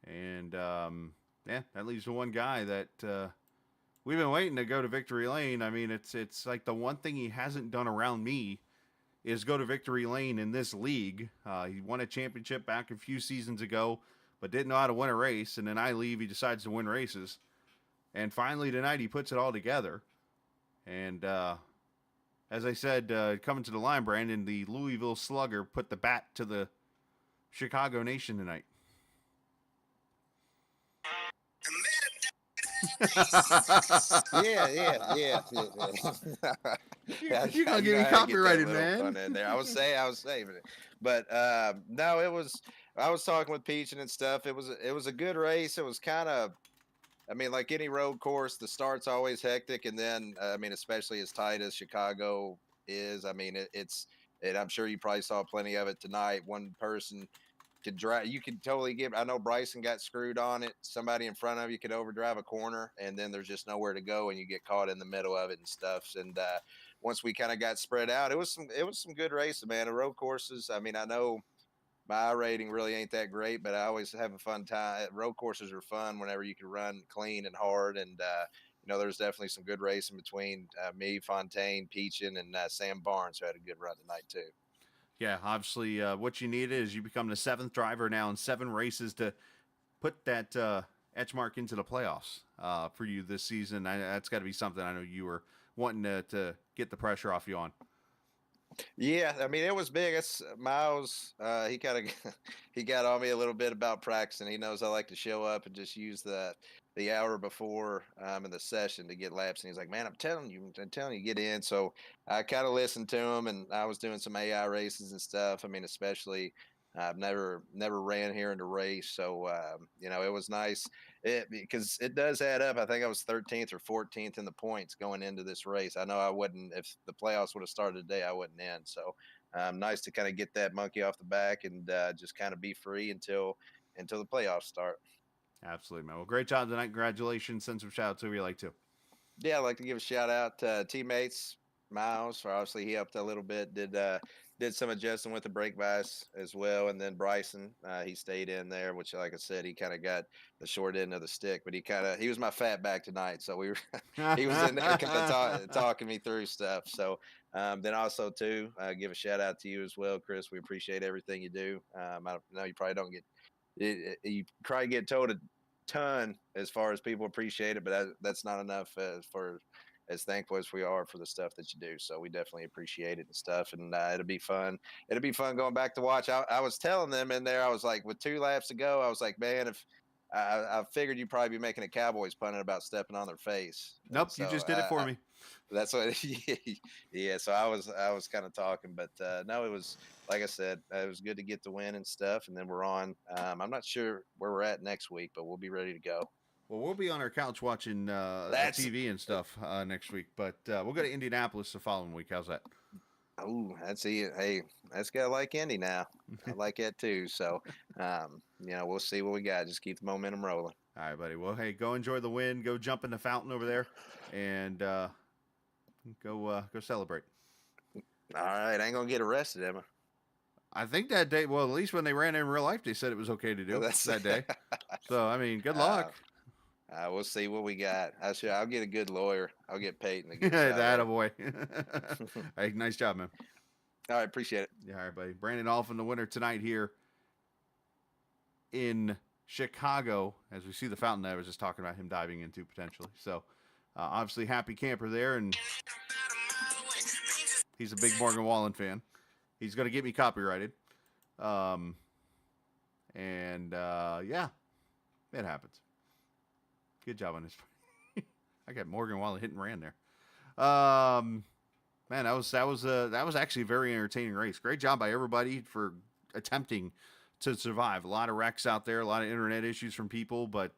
and that leaves one guy that we've been waiting to go to victory lane. I mean, it's like the one thing he hasn't done around me is go to victory lane in this league. He won a championship back a few seasons ago, but didn't know how to win a race. And then I leave, he decides to win races. And finally tonight, he puts it all together. And as I said, coming to the line, Brandon, the Louisville Slugger put the bat to the Chicago Nation tonight. yeah. You're gonna get me copyrighted, man. In there. I was saving it, but no, it was. I was talking with Peach and stuff. It was a good race. It was kind of, I mean, like any road course, the start's always hectic, and then especially as tight as Chicago is. I mean, it's. And I'm sure you probably saw plenty of it tonight. One person could drive. You could totally get. I know Bryson got screwed on it. Somebody in front of you could overdrive a corner, and then there's just nowhere to go, and you get caught in the middle of it and stuff. And once we kind of got spread out, it was some good racing, man. The road courses. I mean, I know my rating really ain't that great, but I always have a fun time. Road courses are fun whenever you can run clean and hard. And there's definitely some good racing between me, Fontaine, Peachin, and Sam Barnes, who had a good run tonight too. Yeah, obviously, what you need is you become the seventh driver now in 7 races to put that etch mark into the playoffs for you this season. That's got to be something I know you were wanting to get the pressure off you on. Yeah, I mean, it was big. It's Miles. He kind of he got on me a little bit about practicing. He knows I like to show up and just use the hour before in the session to get laps. And he's like, "Man, I'm telling you, get in." So I kind of listened to him, and I was doing some AI races and stuff. I mean, especially I've never ran here in the race, so it was nice. Because it does add up. I think I was 13th or 14th in the points going into this race. I know I wouldn't, if the playoffs would have started today, I wouldn't end. So nice to kind of get that monkey off the back and just kind of be free until the playoffs start. Absolutely, man. Well, great job tonight. Congratulations. Send some shout outs to who you like to. Yeah, I'd like to give a shout out to teammates. Miles, for obviously he helped a little bit, did some adjusting with the brake bias as well, and then Bryson, he stayed in there, which, like I said, he kind of got the short end of the stick, but he was my fat back tonight, so he was in there kind of talking me through stuff. So then also too, give a shout out to you as well, Chris. We appreciate everything you do. I know you probably don't you probably get told a ton as far as people appreciate it, but that's not enough for as thankful as we are for the stuff that you do. So we definitely appreciate it and stuff. And it'll be fun. It'll be fun going back to watch. I was telling them in there, I was like, with 2 laps to go, I was like, man, if I figured you'd probably be making a Cowboys punting about stepping on their face. Nope, you just did it for me. That's what. Yeah. So I was kind of talking, but no, it was like I said, it was good to get the win and stuff. And then we're on. I'm not sure where we're at next week, but we'll be ready to go. Well, we'll be on our couch watching TV and stuff next week, but we'll go to Indianapolis the following week. How's that? Oh, that's it. Hey, that's got like Indy now. I like that too. So, we'll see what we got. Just keep the momentum rolling. All right, buddy. Well, hey, go enjoy the win. Go jump in the fountain over there, and go celebrate. All right, I ain't gonna get arrested, am I? I think that day. Well, at least when they ran in real life, they said it was okay to do that day. So, I mean, good luck. We'll see what we got. I'll get a good lawyer. I'll get paid. That a boy. Hey, nice job, man. All right, appreciate it. Yeah, all right, buddy. Brandon Alphin, the winner tonight here in Chicago. As we see the fountain, I was just talking about him diving into potentially. So, obviously, happy camper there, and he's a big Morgan Wallen fan. He's going to get me copyrighted. Yeah, it happens. Good job on this. I got Morgan Wallen hit and ran there. Man, that was actually a very entertaining race. Great job by everybody for attempting to survive. A lot of wrecks out there, a lot of internet issues from people, but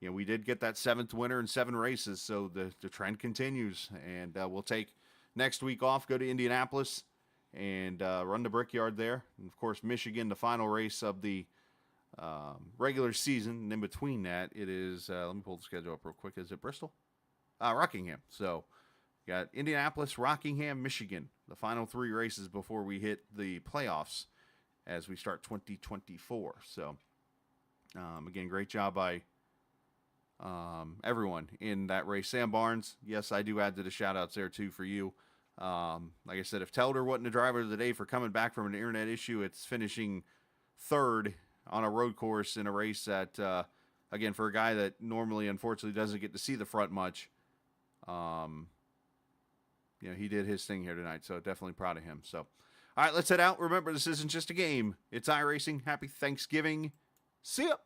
we did get that 7th winner in 7 races, so the trend continues. And we'll take next week off, go to Indianapolis, and run the Brickyard there. And of course, Michigan, the final race of the regular season, and in between that, it is, let me pull the schedule up real quick. Is it Bristol? Rockingham. So, you got Indianapolis, Rockingham, Michigan, the final 3 races before we hit the playoffs as we start 2024. So, again, great job by everyone in that race. Sam Barnes, yes, I do add to the shout-outs there, too, for you. Like I said, if Telder wasn't the driver of the day for coming back from an internet issue, it's finishing 3rd on a road course in a race that, again, for a guy that normally, unfortunately, doesn't get to see the front much, he did his thing here tonight, so definitely proud of him. So, all right, let's head out. Remember, this isn't just a game. It's iRacing. Happy Thanksgiving. See ya.